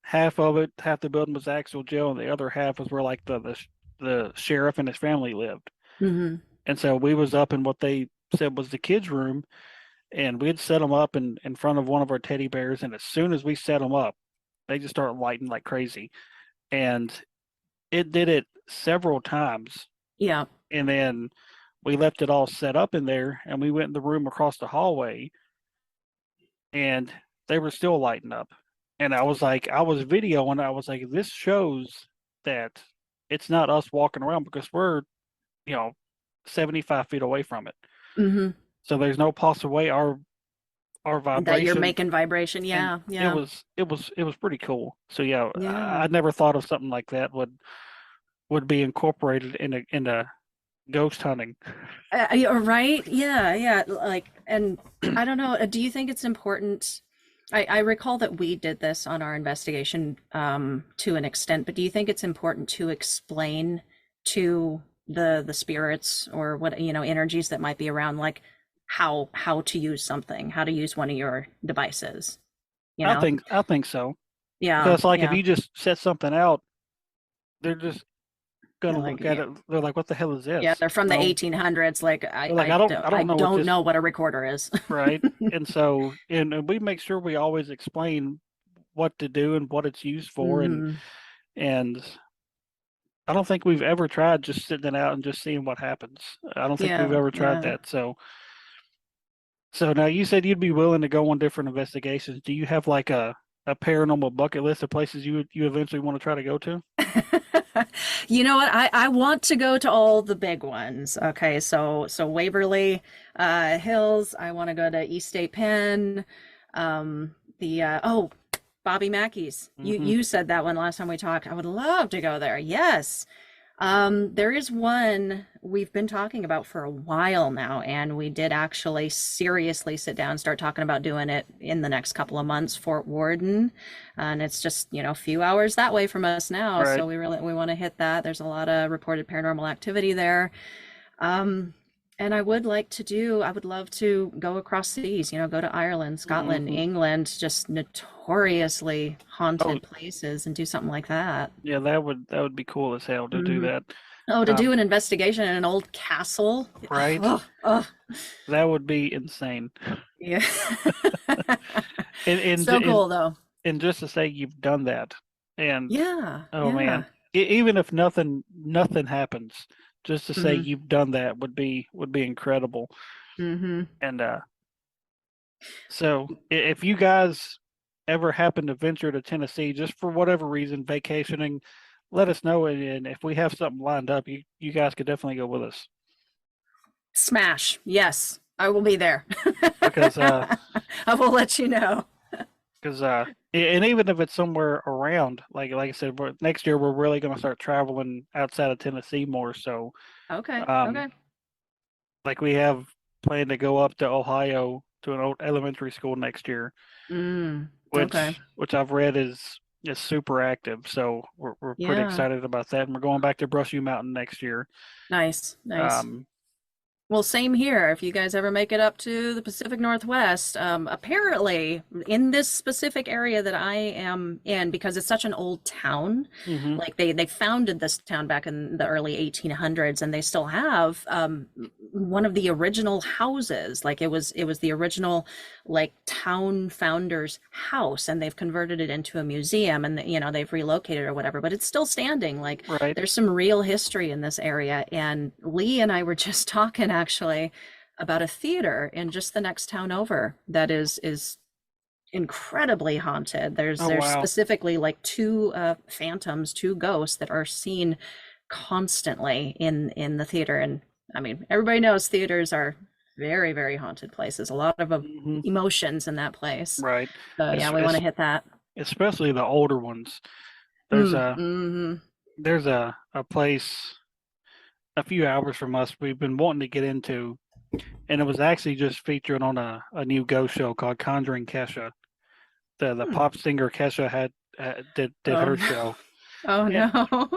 half of it, half the building was actual jail, and the other half was where like the sheriff and his family lived. Hmm. And so we was up in what they said was the kids' room, and we'd set them up in front of one of our teddy bears, and as soon as we set them up, they just start lighting like crazy, and it did it several times, Yeah. and then we left it all set up in there, and we went in the room across the hallway, and they were still lighting up, and I was videoing, I was like, this shows that it's not us walking around because we're you know 75 feet away from it, Hmm. so there's no possible way our That you're vibration. making vibration. And Yeah, it yeah, was it was it was pretty cool. So yeah, I yeah. never thought of something like that would be incorporated into ghost hunting. Right? Yeah, yeah. Like, and I don't know. Do you think it's important? I recall that we did this on our investigation to an extent, but do you think it's important to explain to the spirits or what, energies that might be around, like how to use something, how to use one of your devices, you know? I think so, Yeah, because like if yeah. you just set something out, they're just gonna They're like, look at yeah, it. They're like, "What the hell is yeah, this?" they're from the 1800s. Like, They're like, I I don't know what don't this." know what a recorder is. Right. And so, and we make sure we always explain what to do and what it's used for, Hmm. and I don't think we've ever tried just sitting it out and just seeing what happens. I don't think we've Yeah, ever tried yeah. that. So now you said you'd be willing to go on different investigations. Do you have like a paranormal bucket list of places you eventually want to try to go to? You know what? I want to go to all the big ones. Okay, so Waverly Hills. I want to go to East State Penn. The oh, Bobby Mackey's. Hmm. You said that one last time we talked. I would love to go there. Yes. There is one we've been talking about for a while now, and we did actually seriously sit down and start talking about doing it in the next couple of months, Fort Worden. And it's just, a few hours that way from us now. Right. So we want to hit that. There's a lot of reported paranormal activity there. Um, and I would love to go across seas, go to Ireland, Scotland, Hmm. England, just notoriously Oh, haunted places and do something like that. yeah, that would be cool as hell to do Hmm. that. Oh, to do Um, an investigation in an old castle. right. Oh, oh. That would be insane. Yeah. And and So and cool though. and just to say you've done that, and Yeah, oh man, yeah. even if nothing happens, just to say Hmm. you've done that would be incredible. Hmm. And so if you guys ever happen to venture to Tennessee, just for whatever reason, vacationing, let us know, and if we have something lined up, you guys could definitely go with us Smash. Yes, I will be there. because I will let you know. because and even if it's somewhere around, like I said, next year we're really going to start traveling outside of Tennessee more. So Okay, um, okay. like we have planned to go up to Ohio to an old elementary school next year, Okay. which I've read is super active. So we're pretty Yeah. excited about that, and we're going back to Brushy Mountain next year. Nice, nice. Um, Well, same here. If you guys ever make it up to the Pacific Northwest, apparently in this specific area that I am in, because it's such an old town, hmm. like they founded this town back in the early 1800s, and they still have one of the original houses. Like it was the original like town founder's house, and they've converted it into a museum, and they've relocated or whatever, but it's still standing. Like Right. there's some real history in this area. And Lee and I were just talking actually about a theater in just the next town over that is incredibly haunted. Oh There's wow. specifically like two phantoms, two ghosts that are seen constantly in the theater. And I mean, everybody knows theaters are very, very haunted places. A lot of Hmm. emotions in that place. Right. So yeah, It's, we want to it's hit that. especially the older ones. There's Mm, a hmm. there's a place a few hours from us we've been wanting to get into, and it was actually just featured on a new ghost show called Conjuring Kesha. The Hmm. pop singer Kesha did Oh her no. show. Oh And no.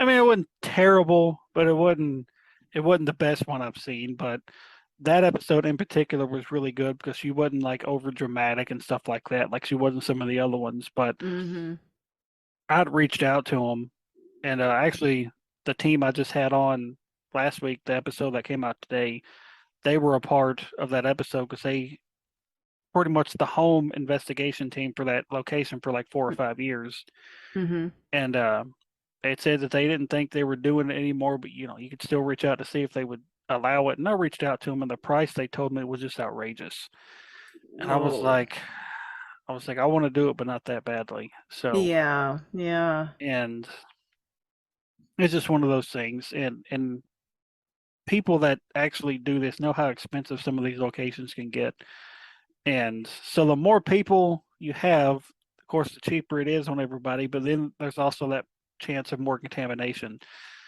I mean, it wasn't terrible, but it wasn't the best one I've seen. But that episode in particular was really good because she wasn't like over dramatic and stuff like that, like she wasn't some of the other ones. But Hmm. I'd reached out to them, and actually, the team I just had on last week, the episode that came out today, they were a part of that episode because they pretty much the home investigation team for that location for like 4 or 5 years. Hmm. And it said that they didn't think they were doing it anymore, but you could still reach out to see if they would allow it. And I reached out to them, and the price they told me was just outrageous. And Whoa. I was like, I want to do it, but not that badly. So, Yeah, yeah. and it's just one of those things. And people that actually do this know how expensive some of these locations can get. And so the more people you have, of course, the cheaper it is on everybody, but then there's also that chance of more contamination.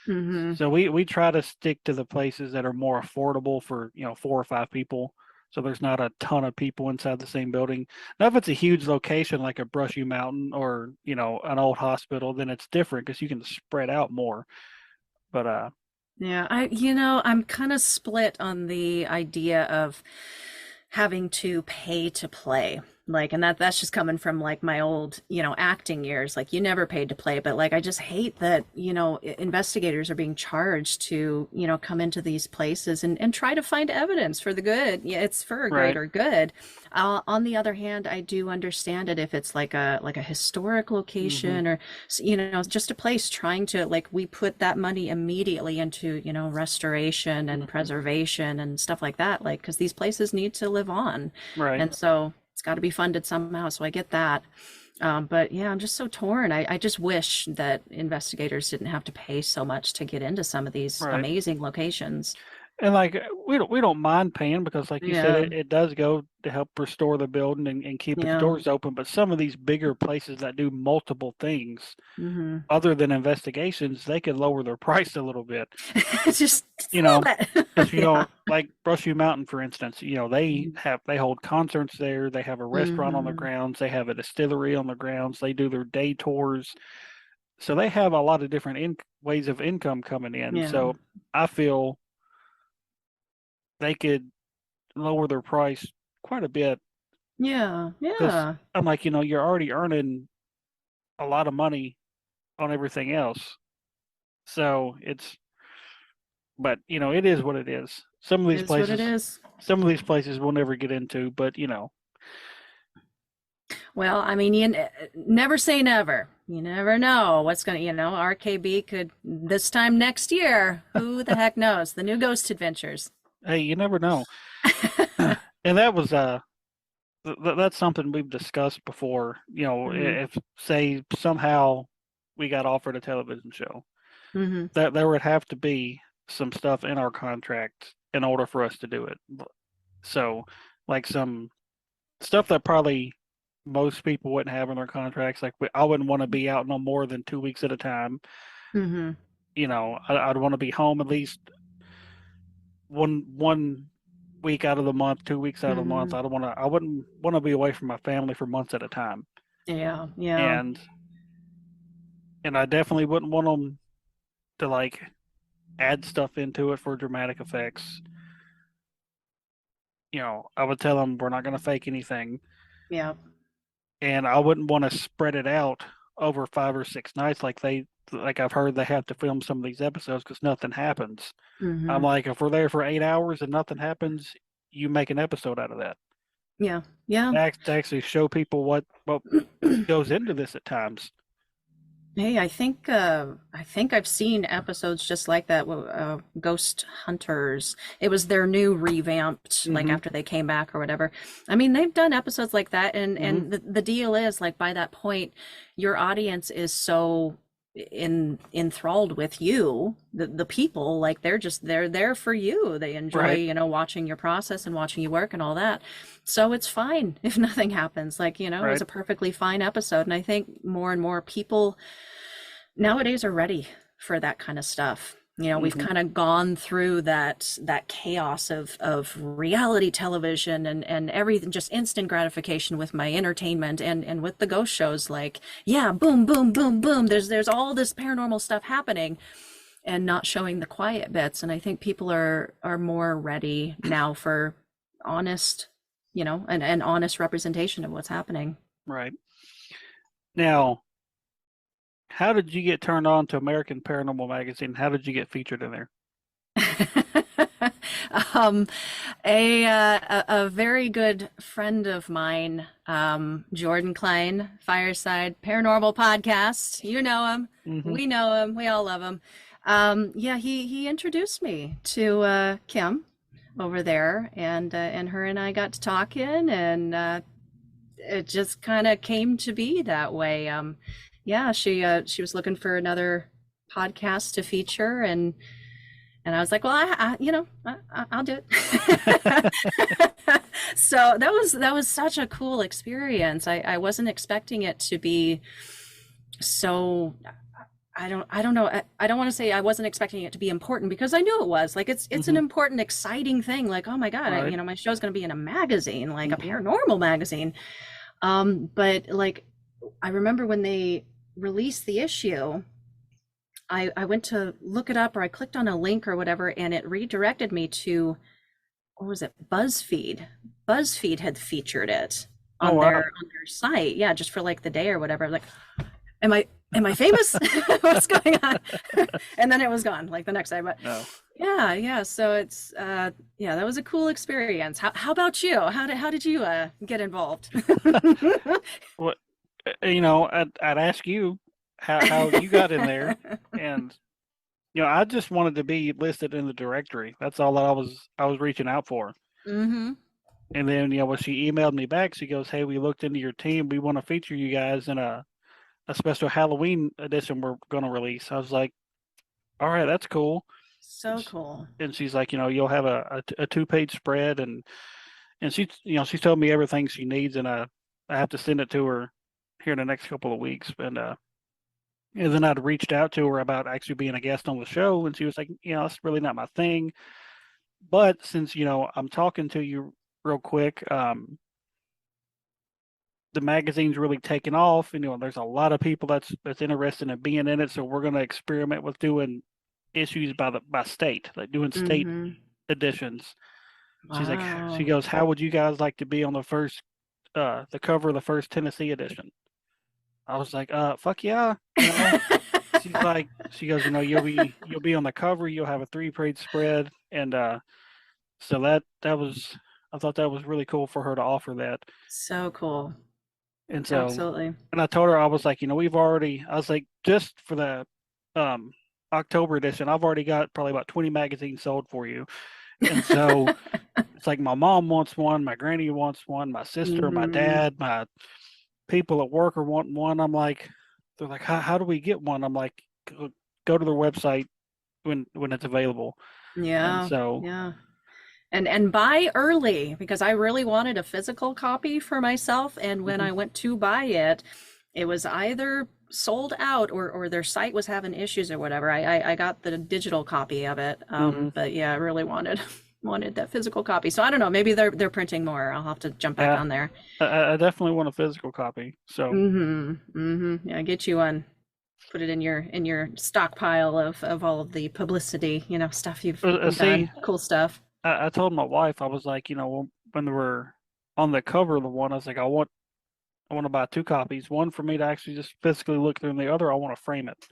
Hmm. So we try to stick to the places that are more affordable for, 4 or 5 people. So there's not a ton of people inside the same building. Now, if it's a huge location like a Brushy Mountain or, an old hospital, then it's different because you can spread out more. But Yeah, I'm kind of split on the idea of having to pay to play. Like, and that's just coming from like my old, acting years. Like, you never paid to play, but like I just hate that, investigators are being charged to, come into these places and try to find evidence for the good. Yeah, it's for a Right. greater good. On the other hand, I do understand it if it's like a historic Hmm. location, or just a place trying to, like, we put that money immediately into, restoration and Hmm. preservation and stuff like that, like, because these places need to live on. Right. And so it's got to be funded somehow. So I get that. But yeah, I'm just so torn. I just wish that investigators didn't have to pay so much to get into some of these Right. amazing locations. And like we don't mind paying because like you said, Yeah. it does go to help restore the building and keep its Yeah. doors open. But some of these bigger places that do multiple things Hmm. other than investigations, they could lower their price a little bit. Just You a little know, bit. because Yeah. like Brushy Mountain, for instance, they hold concerts there. They have a restaurant on the Hmm. grounds. They have a distillery on the grounds. They do their day tours. So they have a lot of different ways of income coming in. Yeah. So I feel they could lower their price quite a bit Yeah. because Yeah. I'm like, you're already earning a lot of money on everything else. So but it is what it is. It is what it is. Some of these places we'll never get into, but Well, I mean, never say never. You never know what's going to, RKB could this time next year. Who the heck knows? The new Ghost Adventures. hey, you never know. And that was that's something we've discussed before. Hmm. If say somehow we got offered a television show, Hmm. that there would have to be some stuff in our contract in order for us to do it. So, like some stuff that probably most people wouldn't have in their contracts. Like I wouldn't want to be out no more than 2 weeks at a time. Hmm. I'd want to be home at least one week out of the month, 2 weeks out of the month. Hmm. I wouldn't want to be away from my family for months at a time. Yeah. Yeah. And I definitely wouldn't want them to like add stuff into it for dramatic effects. I would tell them we're not going to fake anything, Yeah. and I wouldn't want to spread it out over 5 or 6 nights like I've heard they have to film some of these episodes because nothing happens. I'm Hmm. like, if we're there for 8 hours and nothing happens, you make an episode out of that. Yeah. Yeah. To actually show people what goes into this at times. Hey, I think I've seen episodes just like that. Ghost Hunters. It was their new revamped, like, Hmm. after they came back or whatever. I mean, they've done episodes like that, and Hmm. the deal is, like, by that point, your audience is so enthralled with you, the people, like, they're there for you. They enjoy, Right. watching your process and watching you work and all that. So it's fine if nothing happens. Like, it was Right. a perfectly fine episode, and I think more and more people nowadays are ready for that kind of stuff. We've Hmm. kind of gone through that chaos of reality television and everything, just instant gratification with my entertainment and with the ghost shows. Like, yeah, boom, boom, boom, boom. There's all this paranormal stuff happening and not showing the quiet bits. And I think people are more ready now for honest, an honest representation of what's happening. Right. Now, how did you get turned on to American Paranormal Magazine? How did you get featured in there? um, a very good friend of mine, Jordan Klein, Fireside Paranormal Podcast. You know him. Hmm. We know him. We all love him. Yeah, he introduced me to Kim over there, and her and I got to talking, and it just kind of came to be that way. Yeah, she was looking for another podcast to feature, and I was like, well, I'll do it. So that was such a cool experience. I wasn't expecting it to be so. I don't know. I don't want to say I wasn't expecting it to be important, because I knew it was. Like, it's an Hmm. important, exciting thing. Like, oh my God, Right. my show's going to be in a magazine, like a Hmm. paranormal magazine. But like, I remember when they released the issue, I went to look it up, or I clicked on a link or whatever, and it redirected me to, what was it? BuzzFeed. BuzzFeed had featured it. Oh wow. on their site. Yeah, just for like the day or whatever. Like, am I famous? What's going on? And then it was gone like the next day. But No. yeah, yeah. So it's yeah, that was a cool experience. How about you? How did you get involved? What I'd ask you how you got in there, and I just wanted to be listed in the directory. That's all that I was reaching out for. Mm-hmm. And then when she emailed me back, she goes, "Hey, we looked into your team. We want to feature you guys in a special Halloween edition we're going to release." I was like, "All right, that's cool." So cool. And she's like, "You'll have a 2-page spread, and she's told me everything she needs, and I have to send it to her here in the next couple of weeks." And then I'd reached out to her about actually being a guest on the show, and she was like, "That's really not my thing. But since I'm talking to you real quick, the magazine's really taken off, and there's a lot of people that's interested in being in it. So we're going to experiment with doing issues by state, like doing state Mm-hmm. editions." She's like, she Wow. goes, "How would you guys like to be on the cover of the first Tennessee edition?" I was like, fuck yeah, she goes, you'll be on the cover, you'll have a 3-page spread, and so that was, I thought that was really cool for her to offer that. So cool. And so, Absolutely. and I told her, I was like, I was like, just for the um October edition, I've already got probably about 20 magazines sold for you. And so it's like my mom wants one, my granny wants one, my sister, my Mm-hmm. dad, my people at work are wanting one. They're like, how do we get one? I'm like, go to their website when it's available. And Yeah, so, yeah. And buy early because I really wanted a physical copy for myself. And when mhm, I went to buy it, it was either sold out or their site was having issues or whatever. I got the digital copy of it. mhm, But yeah, I really wanted wanted that physical copy. So I don't know, maybe they're printing more. I'll have to jump back yeah, on there. I definitely want a physical copy. So, Mm-hmm. Mm-hmm. Yeah, get you one. Put it in your stockpile of all of the publicity, stuff you've see, done, cool stuff. I told my wife, I was like, when they were on the cover of the one, I was like, I want to buy 2 copies, one for me to actually just physically look through, and the other I want to frame it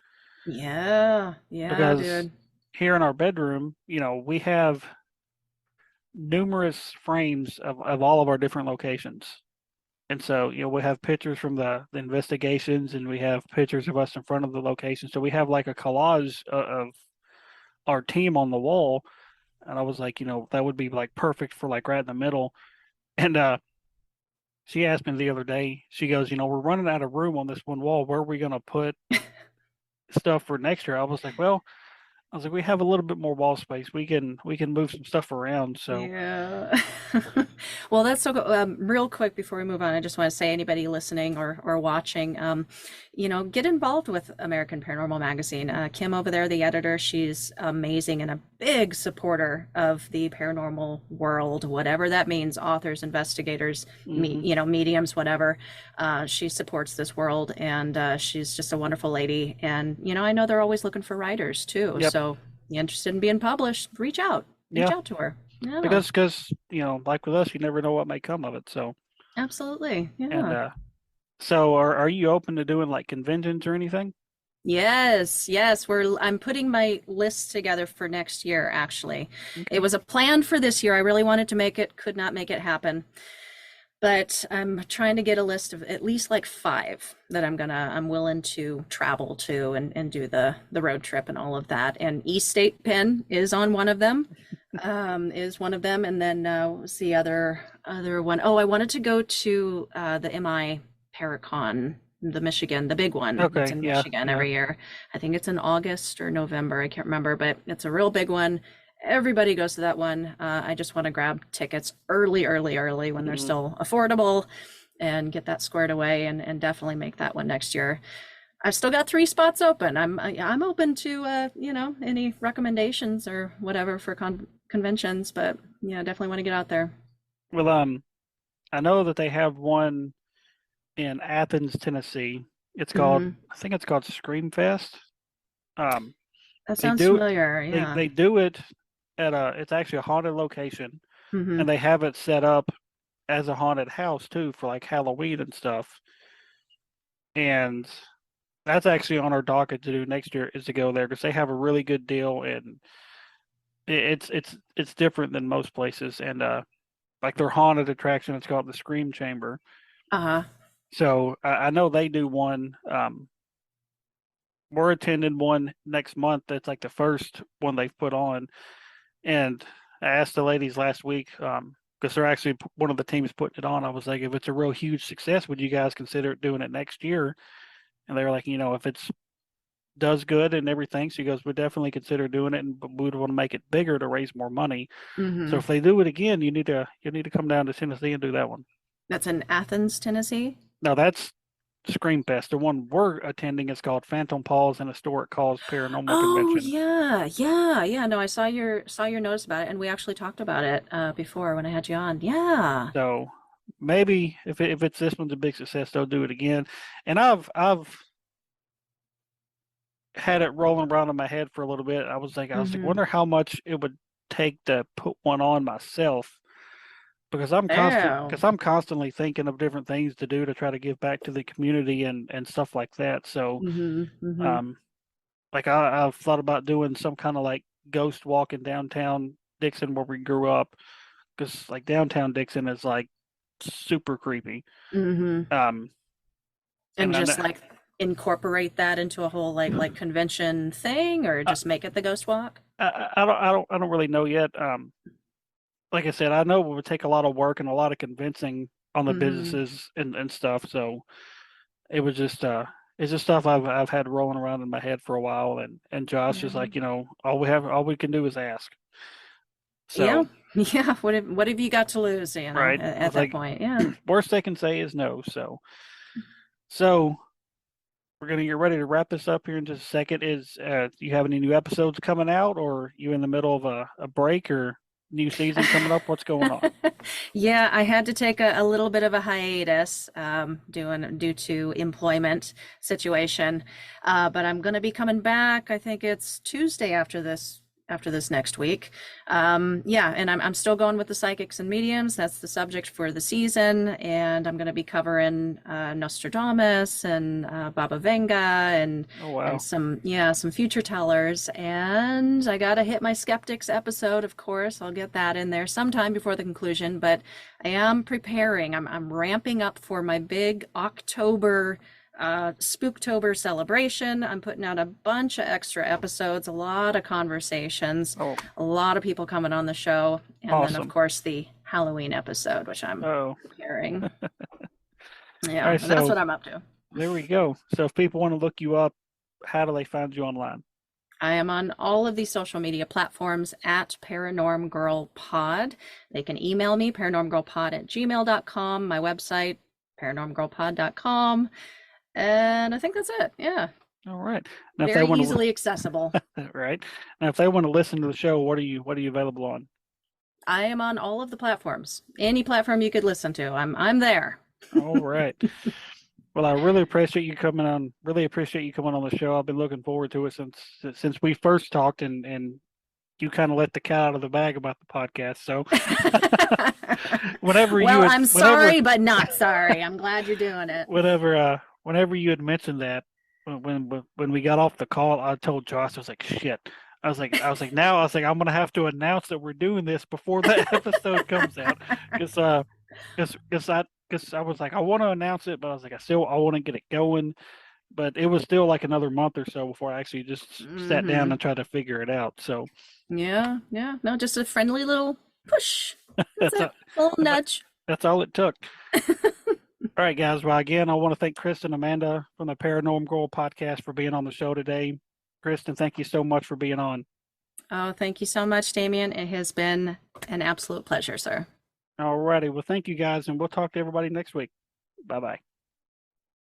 Yeah, yeah, because dude. here in our bedroom, we have numerous frames of all of our different locations. And so, we have pictures from the investigations, and we have pictures of us in front of the location. So we have like a collage of our team on the wall. And I was like, that would be like perfect for like right in the middle. And she asked me the other day, she goes, we're running out of room on this one wall. Where are we going to put stuff for next year? I was like, we have a little bit more wall space. We can move some stuff around. So, Yeah. Well, that's so cool. Real quick before we move on, I just want to say anybody listening or watching, get involved with American Paranormal Magazine. Kim over there, the editor, she's amazing and a big supporter of the paranormal world, whatever that means, authors, investigators, mhm. mediums, whatever. She supports this world and she's just a wonderful lady. And, I know they're always looking for writers too. Yep. So you interested in being published, reach Yeah. out to her. Yeah, Because like with us, you never know what may come of it. So, absolutely. and Yeah. so are you open to doing like conventions or anything? Yes, yes. I'm putting my list together for next year, actually. It Okay. was a plan for this year. I really wanted to make it, could not make it happen. But I'm trying to get a list of at least like 5 that I'm willing to travel to and do the road trip and all of that. And East State Pen is on one of them, is one of them. And then what was the other one? Oh, I wanted to go to the MI Paracon, the Michigan, the big one that's Okay. in Yeah. Michigan Yeah. every year. I think it's in August or November. I can't remember, but it's a real big one. Everybody goes to that one. I just want to grab tickets early when they're Mhm. still affordable and get that squared away and definitely make that one next year. I've still got 3 spots open. I'm open to any recommendations or whatever for conventions, but yeah, definitely want to get out there. Well, I know that they have one in Athens, Tennessee. Hmm. I think it's called Scream Fest. Um, That they sounds do familiar. they Yeah. they do it it's actually a haunted location, Hmm. and they have it set up. as a haunted house too for like Halloween and stuff. And that's actually on our docket to do next year is to go there because they have a really good deal and it's different than most places and like their haunted attraction it's called the Scream Chamber. Uh-huh. So I know they do one. We're attending one next month. That's like the first one they've put on. And I asked the ladies last week because they're actually one of the teams putting it on. I was like, if it's a real huge success, would you guys consider doing it next year? And they were like, if it's does good and everything. So he goes, we definitely consider doing it, and but we would want to make it bigger to raise more money. So Mm-hmm. if they do it again, you need to come down to Tennessee and do that one. That's in Athens, Tennessee. Now that's Scream Fest. The one we're attending is called Phantom Paws and Historic Calls Paranormal Oh Convention. yeah, yeah, yeah. No, I saw your notice about it, and we actually talked about it before when I had you on. Yeah. So maybe if it's this one's a big success, they'll do it again. And I've had it rolling around in my head for a little bit. I was like, Mm-hmm. wonder how much it would take to put one on myself because Oh. I'm constantly thinking of different things to do to try to give back to the community and stuff like that. So Mm-hmm. Mm-hmm. um like I've thought about doing some kind of like ghost walk in downtown Dixon where we grew up because like downtown Dixon is like super creepy. Mm-hmm. Um And and just like incorporate that into a whole like convention thing, or I, just make it the Ghost Walk. I don't really know yet. Like I said, I know it would take a lot of work and a lot of convincing on the Mm-hmm. businesses and stuff. So it was just it's just stuff I've had rolling around in my head for a while and Josh is Yeah. like, all we can do is ask. Yeah. So Yeah. What have you got to lose, right. I at was that like point? Yeah. worst they can say is no. So we're gonna get ready to wrap this up here in just a second. Do you have any new episodes coming out or you in the middle of a break or new season coming up? What's going on? Yeah, I had to take a little bit of a hiatus due to employment situation, but I'm going to be coming back. I think it's Tuesday after this next week. Yeah, and I'm still going with the psychics and mediums. That's the subject for the season, and I'm going to be covering Nostradamus and Baba Vanga Oh and wow. some future tellers. And I got to hit my skeptics episode, of course. I'll get that in there sometime before the conclusion, but I am preparing. I'm ramping up for my big October Spooktober celebration. I'm putting out a bunch of extra episodes, a lot of conversations, Oh, a lot of people coming on the show, and then of awesome. course the Halloween episode, which I'm Oh, preparing. all Yeah, right. that's So what I'm up to. there we go. So if people want to look you up, how do they find you online? I am on all of these social media platforms at Paranorm Girl Pod. They can email me, paranormgirlpod@gmail.com, my website, paranormgirlpod.com. And I think that's it. Yeah. All right. Now, if they Very want easily accessible. to, right now, if they want to listen to the show, what are you available on? I am on all of the platforms. Any platform you could listen to. I'm there. All right. Well, I really appreciate you coming on. Really appreciate you coming on the show. I've been looking forward to it since we first talked, and you kind of let the cat out of the bag about the podcast. So whenever you Well, had, I'm sorry, but not sorry. I'm glad you're doing it. whenever you had mentioned that when we got off the call, I told Josh I was like, shit. Now I was like, I'm gonna have to announce that we're doing this before that episode comes out, because because I was like, I want to announce it, but I was like, I want to get it going, but it was still like another month or so before I actually just sat down Hmm. and tried to figure it out. So Yeah, yeah. No, just a friendly little push. That's that's it. a, A little that's nudge. that's all it took. All right, guys. Well, again, I want to thank Kristen and Amanda from the Paranorm Girl podcast for being on the show today. Kristen, thank you so much for being on. Oh, thank you so much, Damien. It has been an absolute pleasure, sir. All righty. Well, thank you guys, and we'll talk to everybody next week. Bye bye.